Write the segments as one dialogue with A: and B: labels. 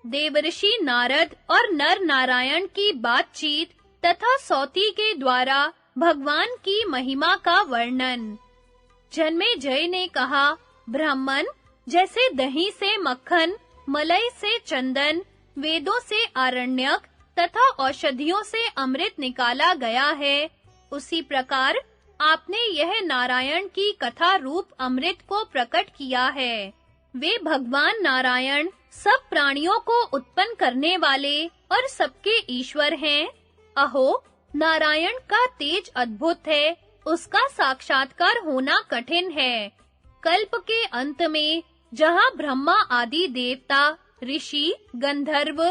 A: देवर्षि नारद और नर नारायण की बातचीत तथा सौती के द्वारा भगवान की महिमा का वर्णन। जन्मेजय ने कहा, ब्राह्मण, जैसे दही से मक्खन, मलई से चंदन, वेदों से आरण्यक तथा औषधियों से अमृत निकाला गया है, उसी प्रकार आपने यह नारायण की कथा रूप अमृत को प्रकट किया है। वे भगवान नारायण सब प्राणियों को उत्पन्न करने वाले और सबके ईश्वर हैं। अहो, नारायण का तेज अद्भुत है, उसका साक्षात्कार होना कठिन है। कल्प के अंत में जहाँ ब्रह्मा आदि देवता, ऋषि, गंधर्व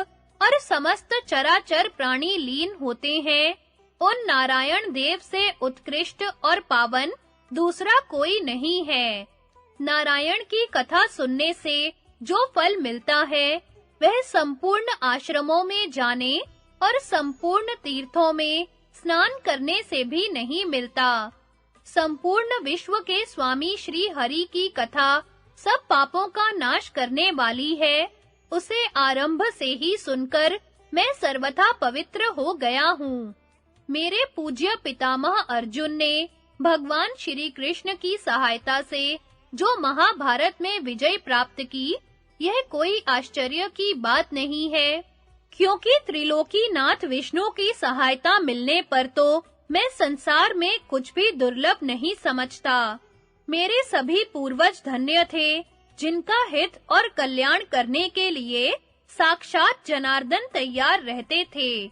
A: और समस्त चराचर प्राणी लीन होते हैं, उन नारायण देव से उत्कृष्ट और पावन दूसरा कोई नहीं है। नारायण की कथा सुनने से जो फल मिलता है, वह संपूर्ण आश्रमों में जाने और संपूर्ण तीर्थों में स्नान करने से भी नहीं मिलता। संपूर्ण विश्व के स्वामी श्री हरि की कथा सब पापों का नाश करने वाली है। उसे आरंभ से ही सुनकर मैं सर्वथा पवित्र हो गया हूँ। मेरे पूज्य पितामह अर्जुन ने भगवान श्री कृष्ण की सहायता से जो महाभारत में विजय प्राप्त की, यह कोई आश्चर्य की बात नहीं है, क्योंकि त्रिलोकीनाथ विष्णु की सहायता मिलने पर तो मैं संसार में कुछ भी दुर्लभ नहीं समझता। मेरे सभी पूर्वज धन्य थे, जिनका हित और कल्याण करने के लिए साक्षात जनार्दन तैयार रहते थे।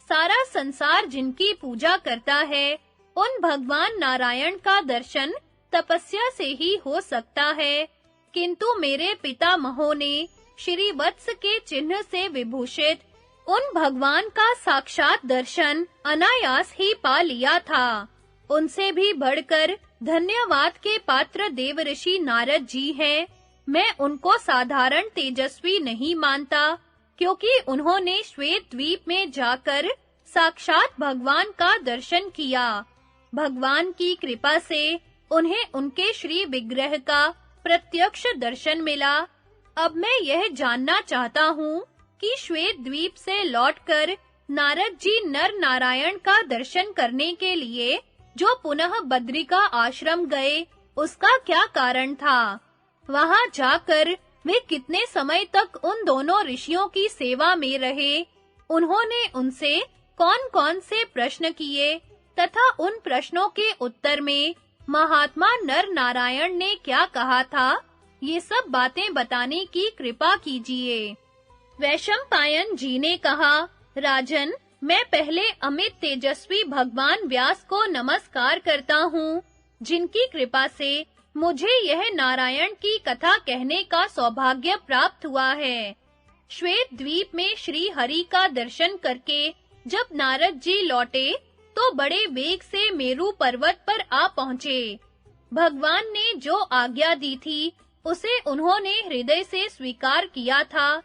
A: सारा संसार जिनकी पूजा करता है, उन भगवान नारायण का दर्शन तपस्या से ही हो सकता है, किंतु मेरे पितामहों ने श्री वत्स के चिन्ह से विभूषित उन भगवान का साक्षात दर्शन अनायास ही पा लिया था। उनसे भी बढ़कर धन्यवाद के पात्र देवर्षि नारद जी हैं। मैं उनको साधारण तेजस्वी नहीं मानता, क्योंकि उन्होंने श्वेत द्वीप में जाकर साक्षात भगवान का दर्शन किया। भगवान की कृपा से उन्हें उनके श्री विग्रह का प्रत्यक्ष दर्शन मिला। अब मैं यह जानना चाहता हूँ कि श्वेत द्वीप से लौटकर नारद जी नर नारायण का दर्शन करने के लिए जो पुनः बद्रिका आश्रम गए, उसका क्या कारण था? वहां जाकर वे कितने समय तक उन दोनों ऋषियों की सेवा में रहे? उन्होंने उनसे कौन-कौन से प्रश्न किए तथा उन प्रश्नों के उत्तर में महात्मा नर नारायण ने क्या कहा था? ये सब बातें बताने की कृपा कीजिए। वैशंपायन जी ने कहा, राजन, मैं पहले अमित तेजस्वी भगवान व्यास को नमस्कार करता हूँ, जिनकी कृपा से मुझे यह नारायण की कथा कहने का सौभाग्य प्राप्त हुआ है। श्वेत द्वीप में श्री हरि का दर्शन करके जब नारद जी लौटे, तो बड़े वेग से मेरु पर्वत पर आ पहुँचे। भगवान ने जो आज्ञा दी थी, उसे उन्होंने हृदय से स्वीकार किया था।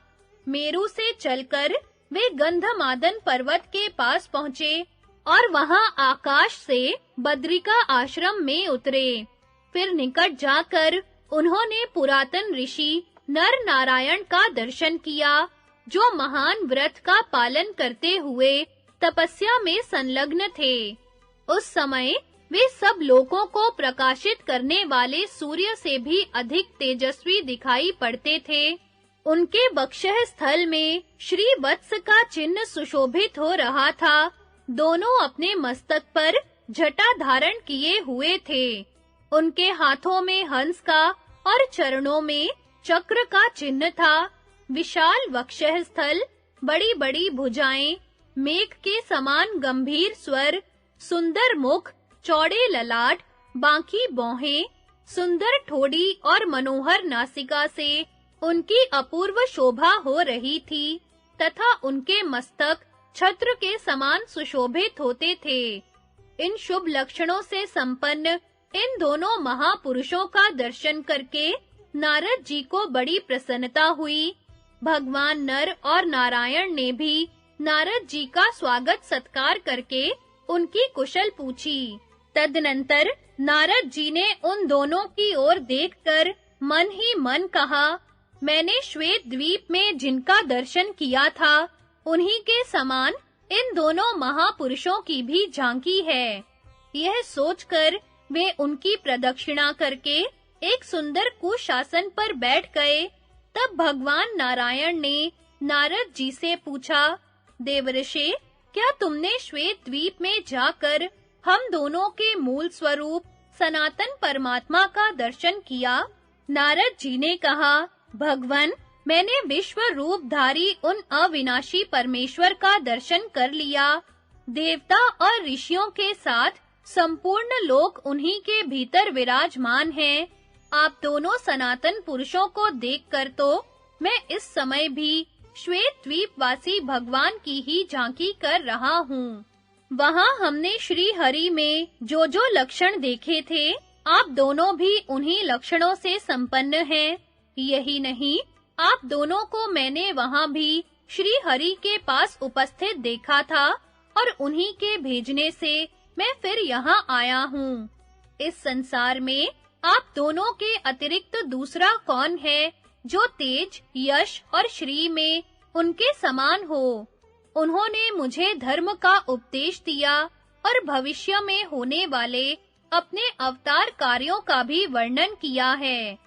A: मेरु से चलकर वे गंधमादन पर्वत के पास पहुँचे और वहां आकाश से बद्रिका आश्रम में उतरे। फिर निकट जाकर उन्होंने पुरातन ऋषि नर नारायण का दर्शन किया, जो महान व्रत का पालन करते हुए तपस्या में संलग्न थे। उस समय वे सब लोगों को प्रकाशित करने वाले सूर्य से भी अधिक तेजस्वी दिखाई पड़ते थे। उनके वक्षः स्थल में श्री वत्स का चिन्ह सुशोभित हो रहा था। दोनों अपने मस्तक पर जटा धारण किए हुए थे। उनके हाथों में हंस का और चरणों में चक्र का चिन्ह था। विशाल वक्षः स्थल, बड़ी-बड़ी भुजाएं, मेघ के समान गंभीर स्वर, सुंदर मुख, चौड़े ललाट, बांकी भौहें, सुंदर ठोड़ी और मनोहर नासिका से उनकी अपूर्व शोभा हो रही थी तथा उनके मस्तक छत्र के समान सुशोभित होते थे। इन शुभ लक्षणों से संपन्न इन दोनों महापुरुषों का दर्शन करके नारद जी को बड़ी प्रसन्नता हुई। भगवान नर और नारायण ने भी नारद जी का स्वागत सत्कार करके उनकी कुशल पूछी। तदनंतर नारद जी ने उन दोनों की ओर देखकर मन ही मन कहा, मैंने श्वेत द्वीप में जिनका दर्शन किया था, उन्हीं के समान इन दोनों महापुरुषों की भी झांकी है। यह सोचकर वे उनकी प्रदक्षिणा करके एक सुंदर कुशासन पर बैठ गए। तब भगवान नारायण ने नारद जी से पूछा, देवर्षि, क्या तुमने श्वेत द्वीप में जाकर हम दोनों के मूल स्वरूप सनातन परमात्मा का दर्शन किया? नारद जी ने कहा, भगवन, मैंने विश्व रूपधारी उन अविनाशी परमेश्वर का दर्शन कर लिया। देवता और ऋषियों के साथ संपूर्ण लोक उन्हीं के भीतर विराजमान हैं। आप दोनों सनातन पुरुषों को देखकर तो मैं इस समय भी श्वेत द्वीपवासी भगवान की ही झांकी कर रहा हूँ। वहाँ हमने श्री हरि में जो लक्षण देखे थे, आप दोनों भी उन्हीं लक्षणों से संपन्न हैं। यही नहीं, आप दोनों को मैंने वहाँ भी श्री हरि के पास उपस्थित देखा था और उन्हीं के भेजने से मैं फिर यहाँ आया हूँ। इस संसार में आप दोनों के अतिरिक्त दूसरा कौन है जो तेज, यश और श्री में उनके समान हो? उन्होंने मुझे धर्म का उपदेश दिया और भविष्य में होने वाले अपने अवतार कार्यों का भी वर्णन किया है।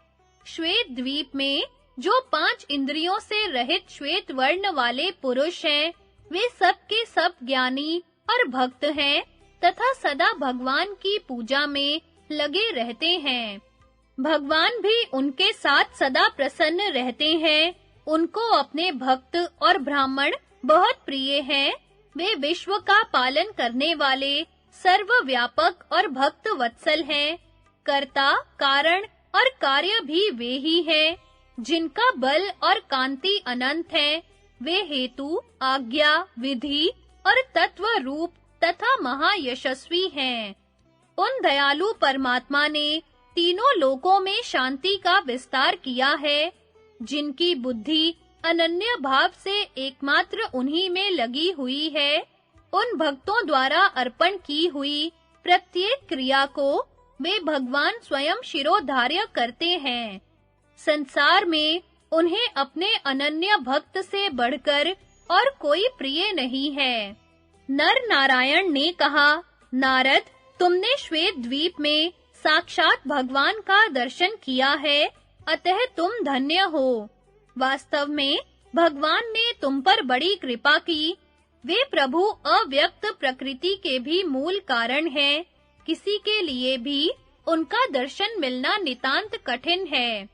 A: श्वेत द्वीप में जो 5 इंद्रियों से रहित श्वेत वर्ण वाले पुरुष हैं, वे सब के सब ज्ञानी और भक्त हैं तथा सदा भगवान की पूजा में लगे रहते हैं। भगवान भी उनके साथ सदा प्रसन्न रहते हैं। उनको अपने भक्त और ब्राह्मण बहुत प्रिय हैं। वे विश्व का पालन करने वाले सर्वव्यापक और भक्त वत्सल हैं। कर्ता, कारण और कार्य भी वे ही हैं। जिनका बल और कांति अनंत है, वे हेतु, आज्ञा, विधि और तत्व रूप तथा महायशस्वी हैं। उन दयालु परमात्मा ने तीनों लोकों में शांति का विस्तार किया है। जिनकी बुद्धि अनन्य भाव से एकमात्र उन्हीं में लगी हुई है, उन भक्तों द्वारा अर्पण की हुई प्रत्येक क्रिया को वे भगवान स्वयं शिरोधार्य करते हैं। संसार में उन्हें अपने अनन्य भक्त से बढ़कर और कोई प्रिय नहीं है। नर नारायण ने कहा, नारद, तुमने श्वेत द्वीप में साक्षात भगवान का दर्शन किया है, अतः तुम धन्य हो। वास्तव में भगवान ने तुम पर बड़ी कृपा की। वे प्रभु अव्यक्त प्रकृति के भी मूल कारण हैं। किसी के लिए भी उनका दर्शन मिलना नितांत कठिन है।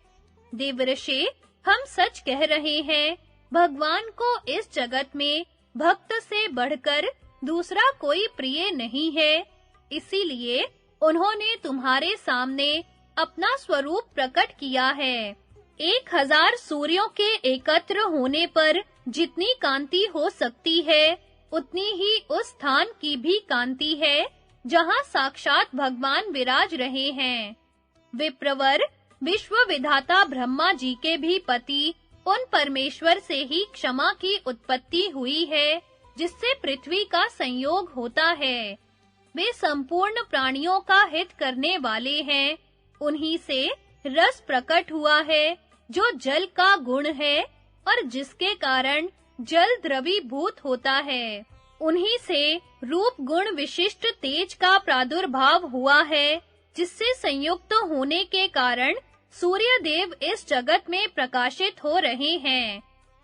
A: देवर्षि, हम सच कह रहे हैं, भगवान को इस जगत में भक्त से बढ़कर दूसरा कोई प्रिय नहीं है। इसीलिए उन्होंने तुम्हारे सामने अपना स्वरूप प्रकट किया है। 1000 सूर्यों के एकत्र होने पर जितनी कांति हो सकती है, उतनी ही उस स्थान की भी कांति है जहां साक्षात भगवान विराज रहे हैं। विप्रवर, विश्व विधाता ब्रह्मा जी के भी पति उन परमेश्वर से ही क्षमा की उत्पत्ति हुई है, जिससे पृथ्वी का संयोग होता है। वे संपूर्ण प्राणियों का हित करने वाले हैं। उन्हीं से रस प्रकट हुआ है, जो जल का गुण है और जिसके कारण जल द्रवीभूत होता है। उन्हीं से रूप गुण विशिष्ट तेज का प्रादुर्भाव हुआ है, जिससे संयुक्त होने के कारण सूर्य देव इस जगत में प्रकाशित हो रहे हैं।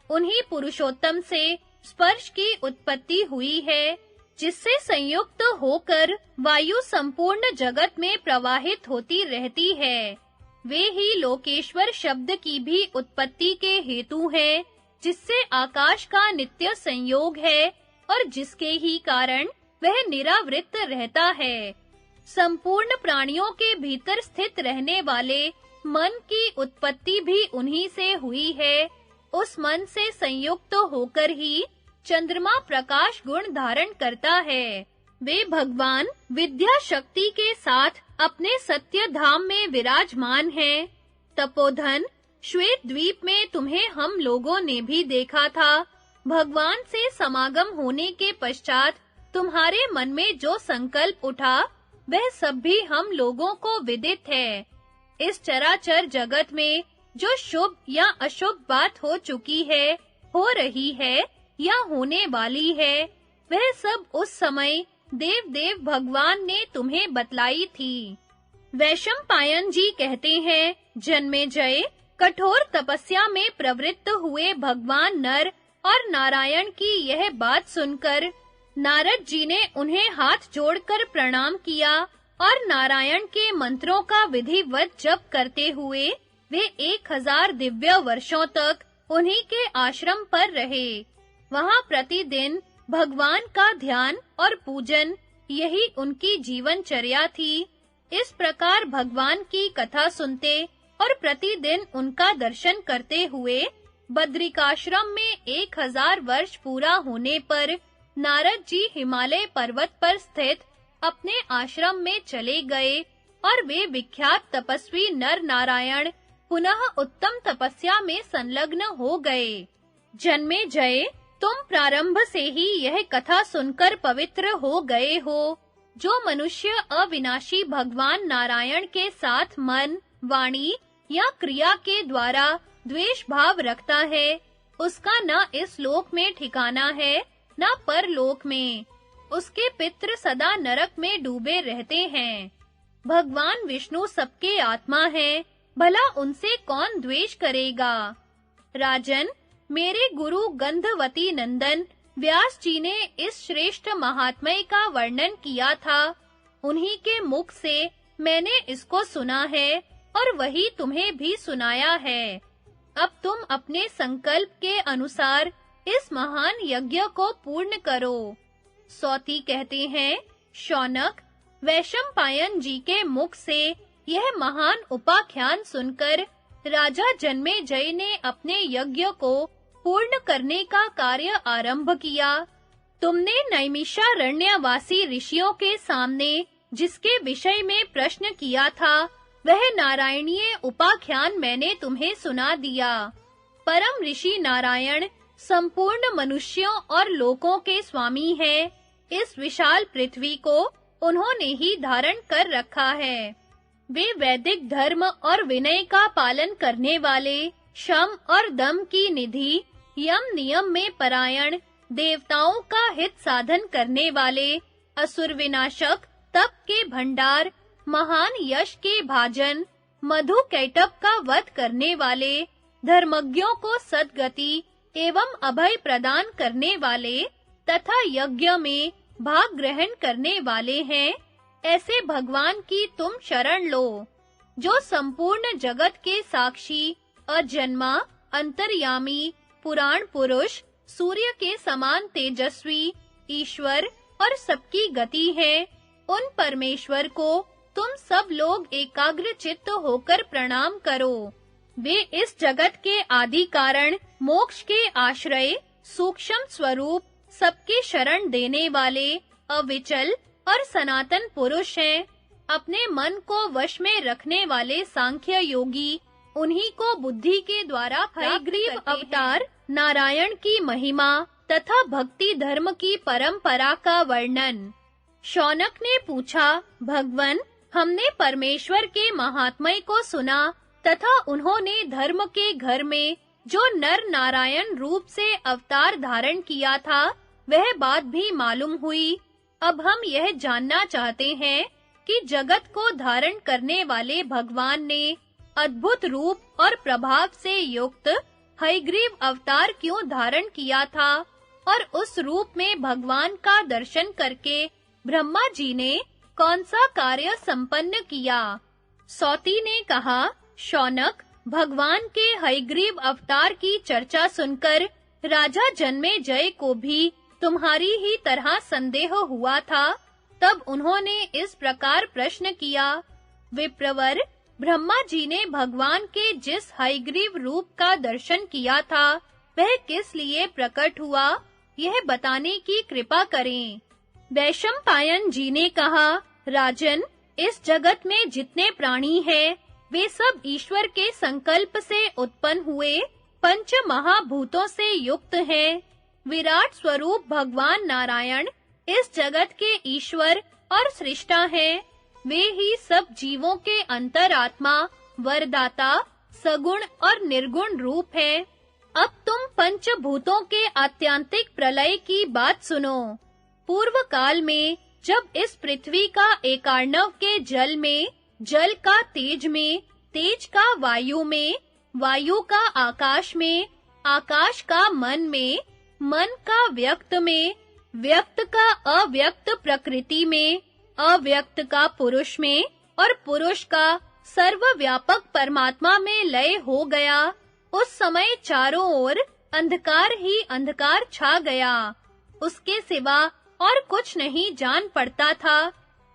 A: उन्हीं पुरुषोत्तम से स्पर्श की उत्पत्ति हुई है, जिससे संयुक्त होकर वायु संपूर्ण जगत में प्रवाहित होती रहती है। वे ही लोकेश्वर शब्द की भी उत्पत्ति के हेतु हैं, जिससे आकाश का नित्य संयोग है और जिसके ही कारण वह निरावृत रहता है। संपूर्ण प्राणियों के भीतर स्थित रहने वाले मन की उत्पत्ति भी उन्हीं से हुई है। उस मन से संयुक्त होकर ही चंद्रमा प्रकाश गुण धारण करता है। वे भगवान विद्या शक्ति के साथ अपने सत्य धाम में विराजमान हैं। तपोधन, श्वेत द्वीप में तुम्हें हम लोगों ने भी देखा था। भगवान से समागम होने के पश्चात तुम्हारे मन में जो संकल्प उठा, वह सब भी हम लोगों को विदित है। इस चराचर जगत में जो शुभ या अशुभ बात हो चुकी है, हो रही है या होने वाली है, वह सब उस समय देव भगवान ने तुम्हें बतलाई थी। वैशंपायन जी कहते हैं, जन्मेजय, कठोर तपस्या में प्रवृत्त हुए भगवान नर और नारायण की यह बात सुनकर नारद जी ने उन्हें हाथ जोड़कर प्रणाम किया और नारायण के मंत्रों का विधिवत जप करते हुए वे 1000 दिव्य वर्षों तक उन्हीं के आश्रम पर रहे। वहां प्रतिदिन भगवान का ध्यान और पूजन, यही उनकी जीवनचर्या थी। इस प्रकार भगवान की कथा सुनते और प्रतिदिन उनका दर्शन करते हुए बद्रिकाश्रम में 1000 वर्ष पूरा होने पर नारद जी हिमालय पर्वत पर स्थित अपने आश्रम में चले गए और वे विख्यात तपस्वी नर नारायण पुनः उत्तम तपस्या में संलग्न हो गए। जन्मेजय, तुम प्रारंभ से ही यह कथा सुनकर पवित्र हो गए हो। जो मनुष्य अविनाशी भगवान नारायण के साथ मन, वाणी या क्रिया के द्वारा द्वेष भाव रखता है, उसका न इस लोक में ठिकाना है, न परलोक में। उसके पितृ सदा नरक में डूबे रहते हैं। भगवान विष्णु सबके आत्मा हैं, भला उनसे कौन द्वेष करेगा? राजन, मेरे गुरु गंधवती नंदन व्यास जी ने इस श्रेष्ठ महात्म्य का वर्णन किया था। उन्हीं के मुख से मैंने इसको सुना है और वही तुम्हें भी सुनाया है। अब तुम अपने संकल्प के अनुसार इस महान यज्ञ को पूर्ण करो। सौती कहते हैं, शौनक, वैशंपायन जी के मुख से यह महान उपाख्यान सुनकर राजा जन्मेजय ने अपने यज्ञ को पूर्ण करने का कार्य आरंभ किया। तुमने नैमिषारण्यवासी ऋषियों के सामने जिसके विषय में प्रश्न किया था, वह नारायणीय उपाख्यान मैंने तुम्हें सुना दिया। परम ऋषि नारायण संपूर्ण मनुष्यों और लोकों के स्वामी हैं। इस विशाल पृथ्वी को उन्होंने ही धारण कर रखा है। वे वैदिक धर्म और विनय का पालन करने वाले, शम और दम की निधि, यम नियम में परायण, देवताओं का हित साधन करने वाले, असुर विनाशक, तप के भंडार, महान यश के भाजन, मधु कैटभ का वध करने वाले, धर्मज्ञों को सद्गति एवं अभय प्रदान करने वाले तथा यज्ञ में भाग ग्रहण करने वाले हैं। ऐसे भगवान की तुम शरण लो, जो संपूर्ण जगत के साक्षी, अजन्मा, अंतर्यामी, पुराण पुरुष, सूर्य के समान तेजस्वी, ईश्वर और सबकी गति है। उन परमेश्वर को तुम सब लोग एकाग्र चित्त होकर प्रणाम करो। वे इस जगत के आदि कारण, मोक्ष के आश्रय, सूक्ष्म स्वरूप, सबके शरण देने वाले, अविचल और सनातन पुरुष हैं। अपने मन को वश में रखने वाले सांख्य योगी, उन्हीं को बुद्धि के द्वारा हयग्रीव अवतार नारायण की महिमा तथा भक्ति धर्म की परंपरा का वर्णन। शौनक ने पूछा, भगवन, हमने परमेश्वर के महात्म्य को सुना तथा उन्होंने धर्म के घर में जो नर नारायण रूप से अवतार धारण किया था, वह बात भी मालूम हुई। अब हम यह जानना चाहते हैं कि जगत को धारण करने वाले भगवान ने अद्भुत रूप और प्रभाव से युक्त हयग्रीव अवतार क्यों धारण किया था और उस रूप में भगवान का दर्शन करके ब्रह्मा जी ने कौन सा कार्य संपन्न किया? सौती ने कहा, शौनक, भगवान के हयग्रीव अवतार की चर्चा सुनकर राजा जन्मेजय को भी तुम्हारी ही तरह संदेह हुआ था। तब उन्होंने इस प्रकार प्रश्न किया, विप्रवर, ब्रह्मा जी ने भगवान के जिस हयग्रीव रूप का दर्शन किया था, वह किस लिए प्रकट हुआ, यह बताने की कृपा करें। वैशंपायन जी ने कहा, राजन, इस जगत में जितने प्राणी हैं, वे सब ईश्वर के संकल्प से उत्पन्न हुए पंच महाभूतों से युक्त हैं। विराट स्वरूप भगवान नारायण इस जगत के ईश्वर और सृष्टा हैं। वे ही सब जीवों के अंतरात्मा, वरदाता, सगुण और निर्गुण रूप है। अब तुम पंचभूतों के आत्यांतिक प्रलय की बात सुनो। पूर्व काल में जब इस पृथ्वी का एकार्णव के जल में, जल का तेज में, तेज का वायु में, वायु का आकाश में, आकाश का मन में, मन का व्यक्त में, व्यक्त का अव्यक्त प्रकृति में, अव्यक्त का पुरुष में और पुरुष का सर्वव्यापक परमात्मा में लय हो गया, उस समय चारों ओर अंधकार ही अंधकार छा गया। उसके सिवा और कुछ नहीं जान पड़ता था।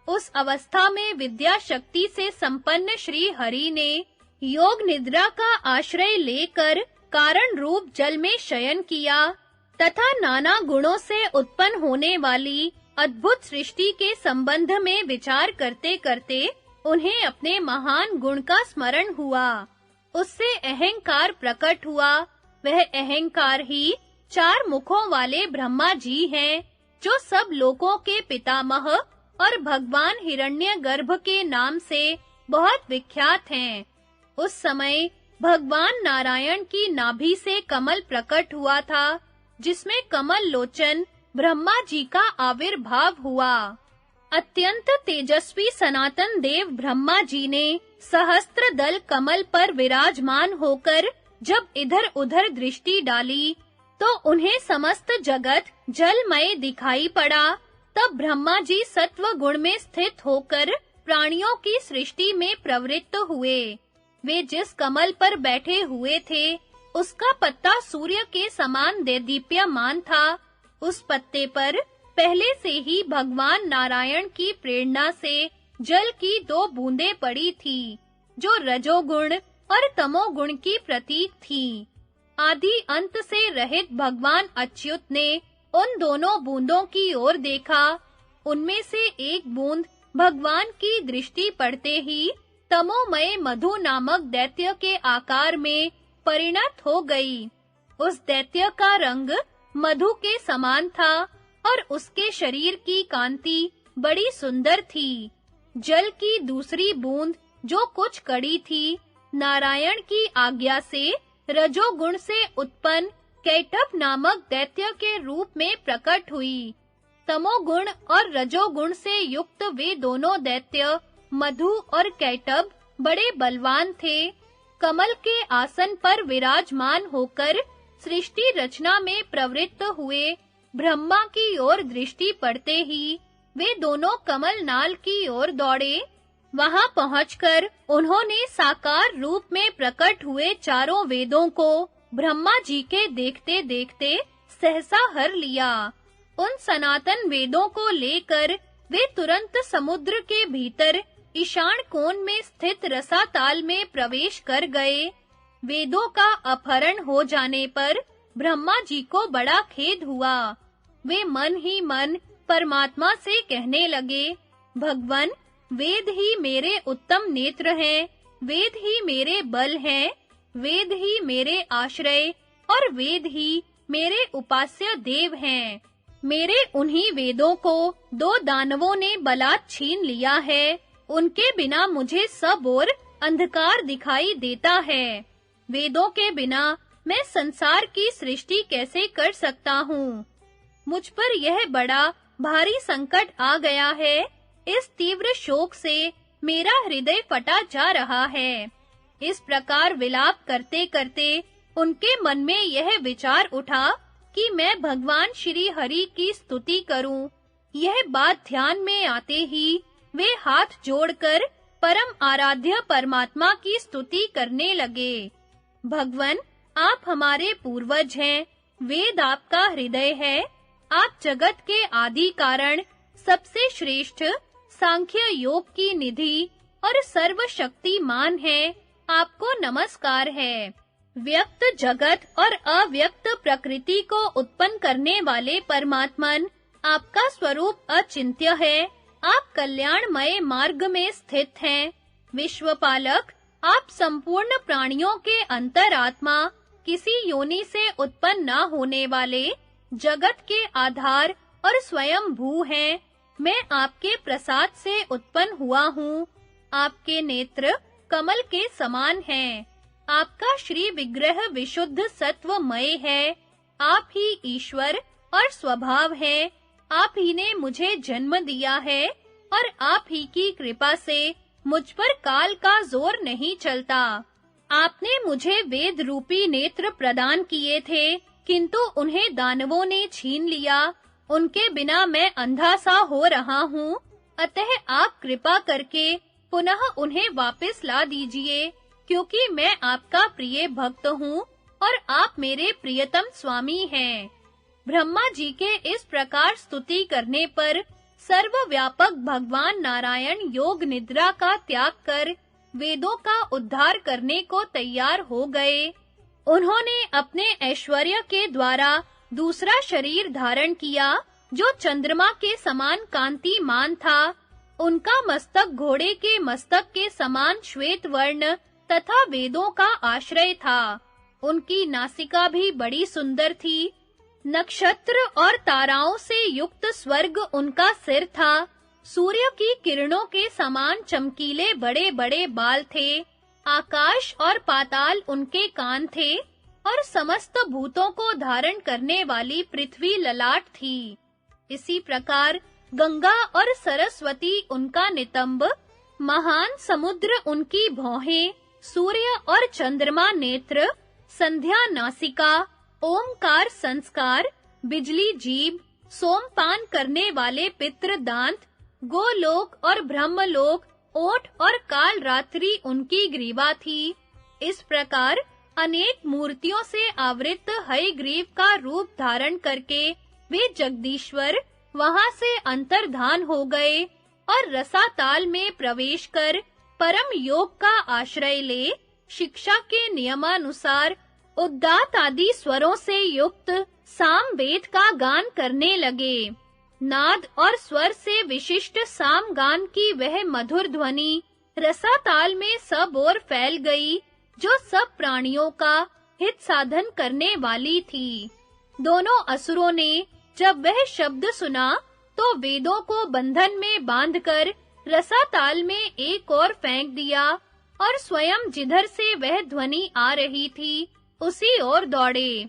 A: उस अवस्था में विद्या शक्ति से संपन्न श्री हरि ने योग निद्रा का आश्रय लेकर कारण रूप जल में शयन किया तथा नाना गुणों से उत्पन्न होने वाली अद्भुत सृष्टि के संबंध में विचार करते-करते उन्हें अपने महान गुण का स्मरण हुआ। उससे अहंकार प्रकट हुआ। वह अहंकार ही चार मुखों वाले ब्रह्मा जी हैं, जो सब लोकों के पितामह और भगवान हिरण्यगर्भ के नाम से बहुत विख्यात हैं। उस समय भगवान नारायण की नाभि से कमल प्रकट हुआ था, जिसमें कमल लोचन ब्रह्मा जी का आविर्भाव हुआ। अत्यंत तेजस्वी सनातन देव ब्रह्मा जी ने सहस्त्र दल कमल पर विराजमान होकर जब इधर-उधर दृष्टि डाली, तो उन्हें समस्त जगत जलमय दिखाई पड़ा। तब ब्रह्मा जी सत्व गुण में स्थित होकर प्राणियों की सृष्टि में प्रवृत्त हुए। वे जिस कमल पर बैठे हुए थे, उसका पत्ता सूर्य के समान देदीप्यमान था। उस पत्ते पर पहले से ही भगवान नारायण की प्रेरणा से जल की 2 बूंदें पड़ी थी, जो रजोगुण और तमोगुण की प्रतीक थी। आदि अंत से रहित भगवान अच्युत ने उन दोनों बूंदों की ओर देखा। उनमें से एक बूंद भगवान की दृष्टि पड़ते ही तमोमय मधु नामक दैत्य के आकार में परिणत हो गई। उस दैत्य का रंग मधु के समान था और उसके शरीर की कांति बड़ी सुंदर थी। जल की दूसरी बूंद जो कुछ कड़ी थी, नारायण की आज्ञा से रजोगुण से उत्पन्न कैटभ नामक दैत्य के रूप में प्रकट हुई। तमोगुण और रजोगुण से युक्त वे दोनों दैत्य मधु और कैटभ बड़े बलवान थे। कमल के आसन पर विराजमान होकर सृष्टि रचना में प्रवृत्त हुए ब्रह्मा की ओर दृष्टि पड़ते ही वे दोनों कमल नाल की ओर दौड़े। वहां पहुंचकर उन्होंने साकार रूप में प्रकट हुए चारों वेदों को ब्रह्मा जी के देखते-देखते सहसा हर लिया। उन सनातन वेदों को लेकर वे तुरंत समुद्र के भीतर ईशान कोण में स्थित रसाताल में प्रवेश कर गए। वेदों का अपहरण हो जाने पर ब्रह्मा जी को बड़ा खेद हुआ। वे मन ही मन परमात्मा से कहने लगे, भगवन, वेद ही मेरे उत्तम नेत्र हैं, वेद ही मेरे बल हैं, वेद ही मेरे आश्रय और वेद ही मेरे उपास्य देव हैं। मेरे उन्हीं वेदों को 2 दानवों ने बलात् छीन लिया है। उनके बिना मुझे सब ओर अंधकार दिखाई देता है। वेदों के बिना मैं संसार की सृष्टि कैसे कर सकता हूँ? मुझ पर यह बड़ा भारी संकट आ गया है। इस तीव्र शोक से मेरा हृदय फटा जा रहा है। इस प्रकार विलाप करते-करते उनके मन में यह विचार उठा कि मैं भगवान श्री हरि की स्तुति करूं। यह बात ध्यान में आते ही वे हाथ जोड़कर परम आराध्य परमात्मा की स्तुति करने लगे। भगवन, आप हमारे पूर्वज हैं, वेद आपका हृदय है, आप जगत के आदि कारण, सबसे श्रेष्ठ, सांख्य योग की निधि और सर्वशक्तिमान हैं। आपको नमस्कार है। व्यक्त जगत और अव्यक्त प्रकृति को उत्पन्न करने वाले परमात्मन, आपका स्वरूप अचिंत्य है। आप कल्याणमय मार्ग में स्थित हैं। विश्वपालक, आप संपूर्ण प्राणियों के अंतरात्मा, किसी योनि से उत्पन्न न होने वाले, जगत के आधार और स्वयं भू हैं। मैं आपके प्रसाद से उत्पन्न हुआ हूँ। आपके नेत्र कमल के समान हैं। आपका श्री विग्रह विशुद्ध सत्वमय है। आप ही ईश्वर और स्वभाव है। आप ही ने मुझे जन्म दिया है और आप ही की कृपा से मुझ पर काल का जोर नहीं चलता। आपने मुझे वेद रूपी नेत्र प्रदान किए थे, किंतु उन्हें दानवों ने छीन लिया। उनके बिना मैं अंधा सा हो रहा हूँ। अतः आप कृपा करके पुनः उन्हें वापस ला दीजिए, क्योंकि मैं आपका प्रिय भक्त हूँ और आप मेरे प्रियतम स्वामी हैं। ब्रह्मा जी के इस प्रकार स्तुति करने पर सर्वव्यापक भगवान नारायण योग निद्रा का त्याग कर वेदों का उद्धार करने को तैयार हो गए। उन्होंने अपने ऐश्वर्य के द्वारा दूसरा शरीर धारण किया, जो चंद्रमा के समान कांतिमान था। उनका मस्तक घोड़े के मस्तक के समान श्वेत वर्ण तथा वेदों का आश्रय था। उनकी नासिका भी बड़ी सुंदर थी। नक्षत्र और ताराओं से युक्त स्वर्ग उनका सिर था। सूर्य की किरणों के समान चमकीले बड़े-बड़े बाल थे। आकाश और पाताल उनके कान थे और समस्त भूतों को धारण करने वाली पृथ्वी ललाट थी। इसी प्रकार गंगा और सरस्वती उनका नितंब, महान समुद्र उनकी भौहें, सूर्य और चंद्रमा नेत्र, संध्या नासिका, ओमकार संस्कार, बिजली जीभ, सोमपान करने वाले पितृ दांत, गोलोक और ब्रह्मलोक, ओठ और काल रात्रि उनकी ग्रीवा थी। इस प्रकार अनेक मूर्तियों से आवृत हयग्रीव का रूप धारण करके वे जगदीश्वर वहां से अंतर्धान हो गए और रसाताल में प्रवेश कर परम योग का आश्रय ले शिक्षा के नियमानुसार उद्दात आदि स्वरों से युक्त साम वेद का गान करने लगे। नाद और स्वर से विशिष्ट साम गान की वह मधुर ध्वनि रसाताल में सब ओर फैल गई, जो सब प्राणियों का हित साधन करने वाली थी। दोनों असुरों ने जब वह शब्द सुना, तो वेदों को बंधन में बांधकर रसाताल में एक ओर फेंक दिया और स्वयं जिधर से वह ध्वनि आ रही थी, उसी ओर दौड़े।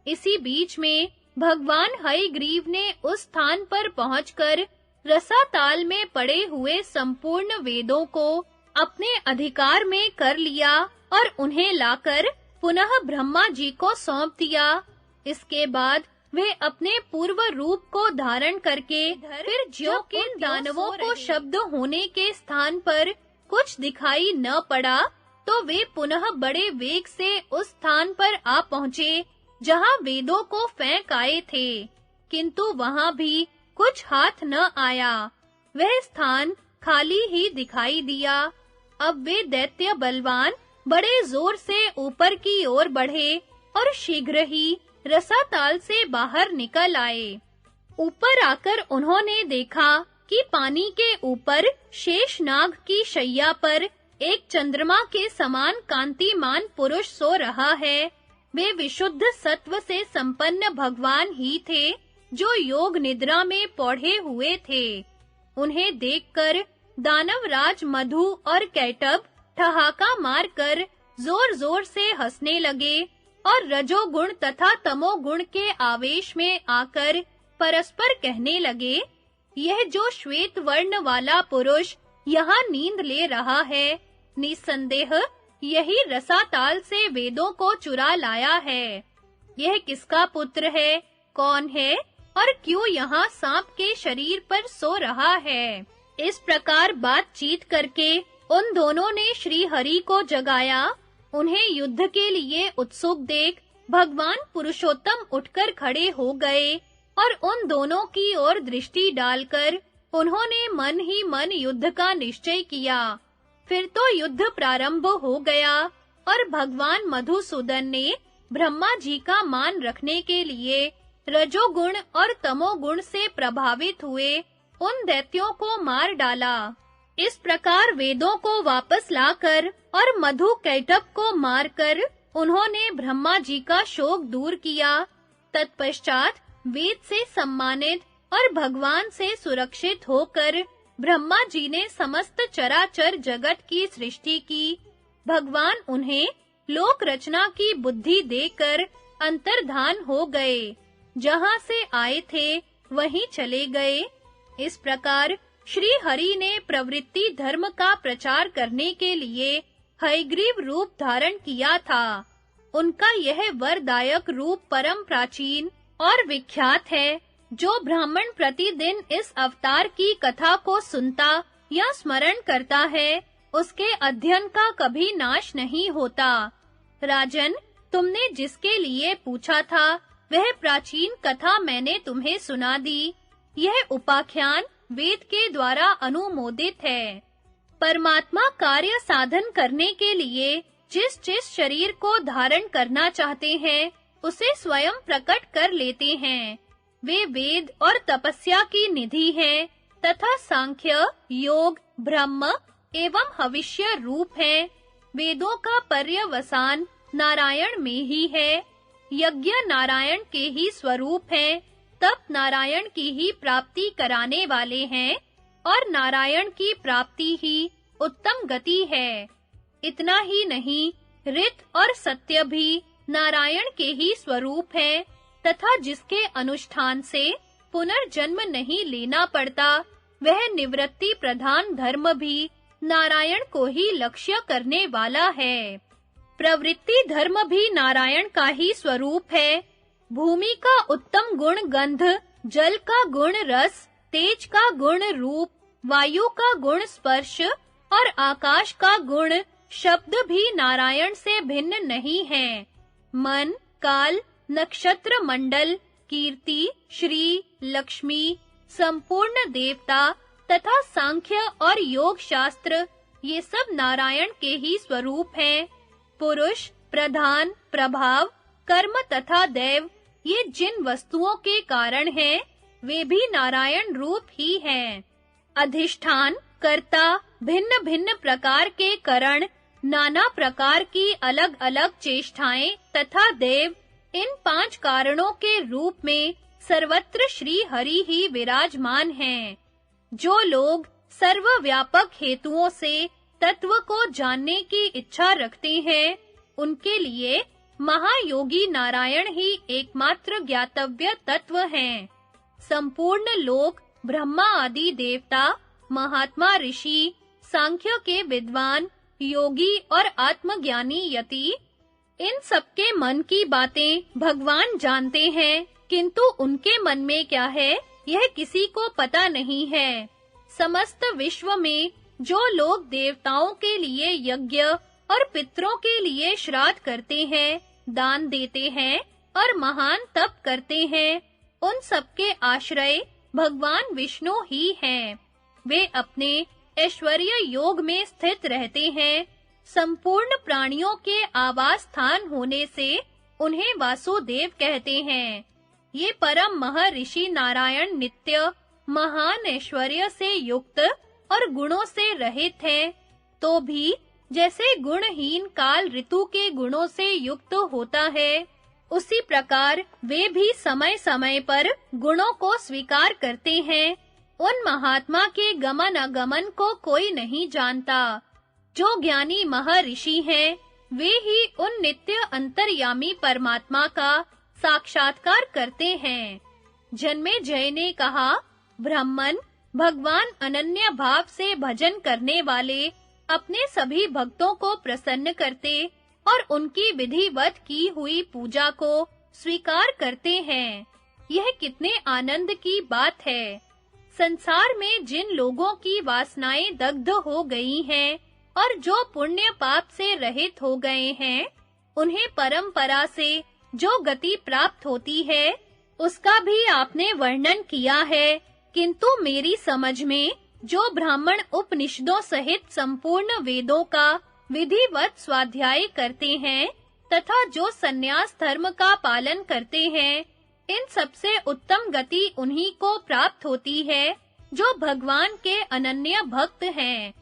A: इसी बीच में भगवान हयग्रीव ने उस स्थान पर पहुंचकर रसाताल में पड़े हुए संपूर्ण वेदों को अपने अधिकार में कर लिया और उन्हें लाकर पुनः ब्रह्मा जी को सौंप दिया। इसके बाद वे अपने पूर्व रूप को धारण करके फिर ज्यों के दानवों को शब्द होने के स्थान पर कुछ दिखाई न पड़ा, तो वे पुनः बड़े वेग से उस स्थान पर आ पहुंचे जहां वेदों को फेंक आए थे, किंतु वहां भी कुछ हाथ न आया। वह स्थान खाली ही दिखाई दिया। अब वे दैत्य बलवान बड़े जोर से ऊपर की ओर बढ़े और शीघ्र ही रसाताल से बाहर निकल आए। ऊपर आकर उन्होंने देखा कि पानी के ऊपर शेषनाग की शैया पर एक चंद्रमा के समान कांतिमान पुरुष सो रहा है। वे विशुद्ध सत्व से संपन्न भगवान ही थे, जो योग निद्रा में पौढ़े हुए थे। उन्हें देखकर दानवराज मधु और कैटभ ठहाका मारकर जोर-जोर से हंसने लगे और रजोगुण तथा तमोगुण के आवेश में आकर परस्पर कहने लगे, यह जो श्वेत वर्ण वाला पुरुष यहाँ नींद ले रहा है, निसंदेह यही रसाताल से वेदों को चुरा लाया है। यह किसका पुत्र है, कौन है और क्यों यहाँ सांप के शरीर पर सो रहा है? इस प्रकार बातचीत करके उन दोनों ने श्री हरि को जगाया। उन्हें युद्ध के लिए उत्सुक देख भगवान पुरुषोत्तम उठकर खड़े हो गए और उन दोनों की ओर दृष्टि डालकर उन्होंने मन ही मन युद्ध का निश्चय किया। फिर तो युद्ध प्रारंभ हो गया और भगवान मधुसूदन ने ब्रह्मा जी का मान रखने के लिए रजोगुण और तमोगुण से प्रभावित हुए उन दैत्यों को मार डाला। इस प्रकार वेदों को वापस लाकर और मधु कैटभ को मारकर उन्होंने ब्रह्मा जी का शोक दूर किया। तत्पश्चात वेद से सम्मानित और भगवान से सुरक्षित होकर ब्रह्मा जी ने समस्त चराचर जगत की सृष्टि की। भगवान उन्हें लोक रचना की बुद्धि देकर अंतर्धान हो गए। जहां से आए थे वहीं चले गए। इस प्रकार श्री हरि ने प्रवृत्ति धर्म का प्रचार करने के लिए हयग्रीव रूप धारण किया था। उनका यह वरदायक रूप परम प्राचीन और विख्यात है। जो ब्राह्मण प्रतिदिन इस अवतार की कथा को सुनता या स्मरण करता है, उसके अध्ययन का कभी नाश नहीं होता। राजन, तुमने जिसके लिए पूछा था, वह प्राचीन कथा मैंने तुम्हें सुना दी। यह उपाख्यान वेद के द्वारा अनुमोदित है। परमात्मा कार्य साधन करने के लिए जिस शरीर को धारण करना चाहते हैं, उसे स्वयं प्रकट कर लेते हैं। वे वेद और तपस्या की निधि हैं तथा सांख्य, योग, ब्रह्म एवं हविष्य रूप हैं। वेदों का पर्यवसान नारायण में ही है। यज्ञ नारायण के ही स्वरूप हैं, तप नारायण की ही प्राप्ति कराने वाले हैं और नारायण की प्राप्ति ही उत्तम गति है। इतना ही नहीं, ऋत और सत्य भी नारायण के ही स्वरूप हैं तथा जिसके अनुष्ठान से पुनर्जन्म नहीं लेना पड़ता, वह निवृत्ति प्रधान धर्म भी नारायण को ही लक्ष्य करने वाला है। प्रवृत्ति धर्म भी नारायण का ही स्वरूप है। भूमि का उत्तम गुण गंध, जल का गुण रस, तेज का गुण रूप, वायु का गुण स्पर्श और आकाश का गुण शब्द भी नारायण से भिन्न नहीं है। मन, काल, नक्षत्र मंडल, कीर्ति, श्री, लक्ष्मी, संपूर्ण देवता तथा सांख्य और योग शास्त्र, ये सब नारायण के ही स्वरूप हैं। पुरुष, प्रधान, प्रभाव, कर्म तथा दैव, ये जिन वस्तुओं के कारण हैं, वे भी नारायण रूप ही हैं। अधिष्ठान, कर्ता, भिन्न-भिन्न प्रकार के करण, नाना प्रकार की अलग-अलग चेष्टाएं तथा देव, इन 5 कारणों के रूप में सर्वत्र श्री हरि ही विराजमान हैं। जो लोग सर्वव्यापक हेतुओं से तत्व को जानने की इच्छा रखते हैं, उनके लिए महायोगी नारायण ही एकमात्र ज्ञातव्य तत्व हैं। संपूर्ण लोक, ब्रह्मा आदि देवता, महात्मा ऋषि, सांख्य के विद्वान, योगी और आत्मज्ञानी यति, इन सबके मन की बातें भगवान जानते हैं, किंतु उनके मन में क्या है, यह किसी को पता नहीं है। समस्त विश्व में जो लोग देवताओं के लिए यज्ञ और पितरों के लिए श्राद्ध करते हैं, दान देते हैं और महान तप करते हैं, उन सबके आश्रय भगवान विष्णु ही हैं। वे अपने ऐश्वर्य योग में स्थित रहते हैं। संपूर्ण प्राणियों के आवास स्थान होने से उन्हें वासुदेव कहते हैं। ये परम महर्षि नारायण नित्य महान ऐश्वर्य से युक्त और गुणों से रहित हैं, तो भी जैसे गुणहीन काल ऋतु के गुणों से युक्त होता है, उसी प्रकार वे भी समय-समय पर गुणों को स्वीकार करते हैं। उन महात्मा के गमन अगमन को कोई नहीं जानता। जो ज्ञानी महर्षि हैं, वे ही उन नित्य अंतर्यामी परमात्मा का साक्षात्कार करते हैं। जन्मेजय ने कहा, ब्राह्मण, भगवान अनन्य भाव से भजन करने वाले अपने सभी भक्तों को प्रसन्न करते और उनकी विधिवत की हुई पूजा को स्वीकार करते हैं। यह कितने आनंद की बात है। संसार में जिन लोगों की वासनाएं दग्ध हो गई हैं और जो पुण्य पाप से रहित हो गए हैं, उन्हें परंपरा से जो गति प्राप्त होती है, उसका भी आपने वर्णन किया है। किंतु मेरी समझ में जो ब्राह्मण उपनिषदों सहित संपूर्ण वेदों का विधिवत स्वाध्याय करते हैं तथा जो सन्यास धर्म का पालन करते हैं, इन सबसे उत्तम गति उन्हीं को प्राप्त होती है जो भगवान के अनन्य भक्त हैं।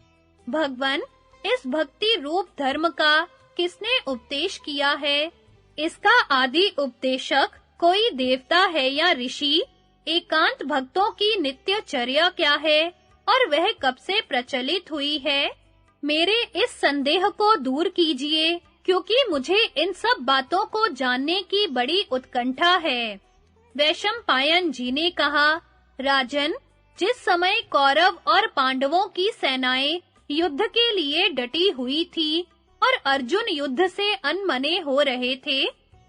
A: भगवान, इस भक्ति रूप धर्म का किसने उपदेश किया है? इसका आदि उपदेशक कोई देवता है या ऋषि? एकांत भक्तों की नित्यचर्या क्या है और वह कब से प्रचलित हुई है? मेरे इस संदेह को दूर कीजिए क्योंकि मुझे इन सब बातों को जानने की बड़ी उत्कंठा है। वैशंपायन जी ने कहा, राजन, जिस समय कौरव और पांडवों की सेनाएं युद्ध के लिए डटी हुई थी और अर्जुन युद्ध से अनमने हो रहे थे,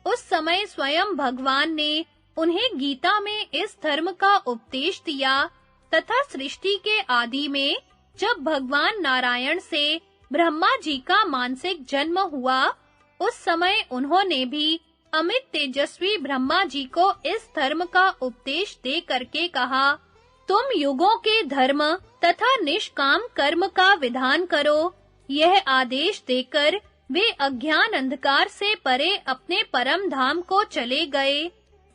A: उस समय स्वयं भगवान ने उन्हें गीता में इस धर्म का उपदेश दिया तथा सृष्टि के आदि में जब भगवान नारायण से ब्रह्मा जी का मानसिक जन्म हुआ, उस समय उन्होंने भी अमित तेजस्वी ब्रह्मा जी को इस धर्म का उपदेश दे करके कहा, तुम युगों के धर्म तथा निष्काम कर्म का विधान करो। यह आदेश देकर वे अज्ञान अंधकार से परे अपने परम धाम को चले गए।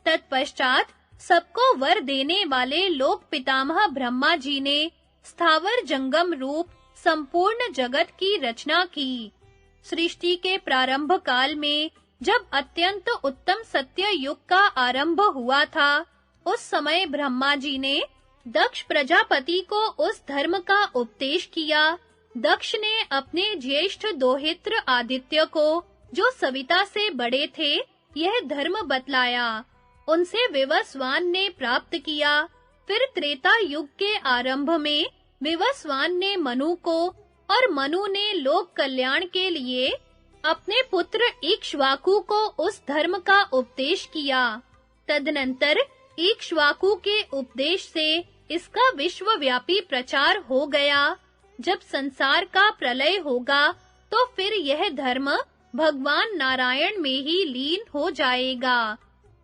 A: तत्पश्चात सबको वर देने वाले लोक पितामह ब्रह्मा जी ने स्थावर जंगम रूप संपूर्ण जगत की रचना की। सृष्टि के प्रारंभ काल में जब अत्यंत उत्तम सत्य युग का आरंभ हुआ था, उस समय ब्रह्मा जी ने दक्ष प्रजापति को उस धर्म का उपदेश किया। दक्ष ने अपने ज्येष्ठ दोहित्र आदित्य को, जो सविता से बड़े थे, यह धर्म बतलाया। उनसे विवस्वान ने प्राप्त किया। फिर त्रेता युग के आरंभ में विवस्वान ने मनु को और मनु ने लोक कल्याण के लिए अपने पुत्र इक्ष्वाकु को उस धर्म का उपदेश किया। तदनंतर इक्ष्वाकु के उपदेश से इसका विश्वव्यापी प्रचार हो गया। जब संसार का प्रलय होगा, तो फिर यह धर्म भगवान नारायण में ही लीन हो जाएगा।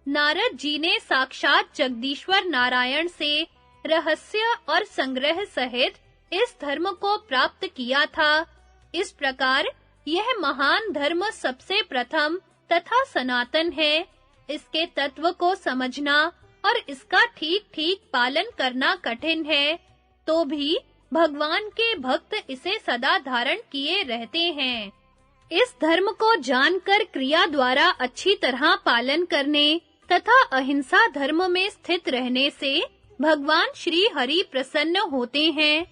A: नारद जी ने साक्षात जगदीश्वर नारायण से रहस्य और संग्रह सहित इस धर्म को प्राप्त किया था। इस प्रकार यह महान धर्म सबसे प्रथम तथा सनातन है। इसके तत्व को समझना और इसका ठीक-ठीक पालन करना कठिन है, तो भी भगवान के भक्त इसे सदा धारण किए रहते हैं। इस धर्म को जानकर क्रिया द्वारा अच्छी तरह पालन करने तथा अहिंसा धर्म में स्थित रहने से भगवान श्री हरि प्रसन्न होते हैं।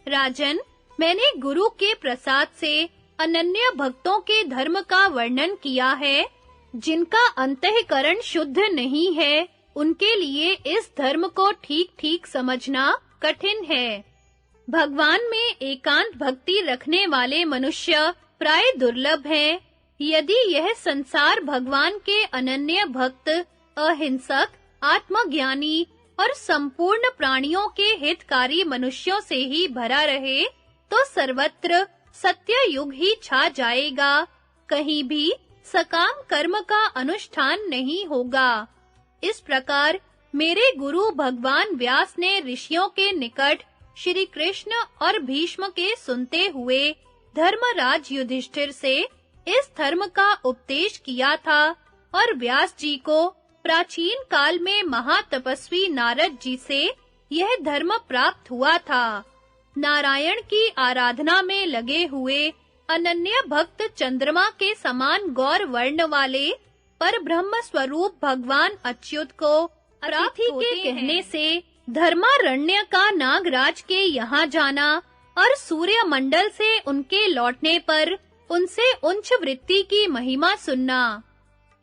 A: राजन, मैंने गुरु के प्रसाद से अनन्य भक्तों के धर्म का वर्णन किया है। जिनका अंतःकरण शुद्ध नहीं है, उनके लिए इस धर्म को ठीक-ठीक समझना कठिन है। भगवान में एकांत भक्ति रखने वाले मनुष्य प्राय दुर्लभ हैं। यदि यह संसार भगवान के अनन्य भक्त, अहिंसक, आत्मज्ञानी और संपूर्ण प्राणियों के हितकारी मनुष्यों से ही भरा रहे, तो सर्वत्र सत्य युग ही छा जाएगा। कहीं भी सकाम कर्म का अनुष्ठान नहीं होगा। इस प्रकार मेरे गुरु भगवान व्यास ने ऋषियों के निकट श्री कृष्ण और भीष्म के सुनते हुए धर्मराज युधिष्ठिर से इस धर्म का उपदेश किया था और व्यास जी को प्राचीन काल में महातपस्वी नारद जी से यह धर्म प्राप्त हुआ था। नारायण की आराधना में लगे हुए अनन्य भक्त चंद्रमा के समान गौर वर्ण वाले पर ब्रह्म स्वरूप भगवान अच्युत को अतिथि के कहने से धर्मारण्य का नागराज के यहाँ जाना और सूर्य मंडल से उनके लौटने पर उनसे उच्च वृत्ति की महिमा सुनना।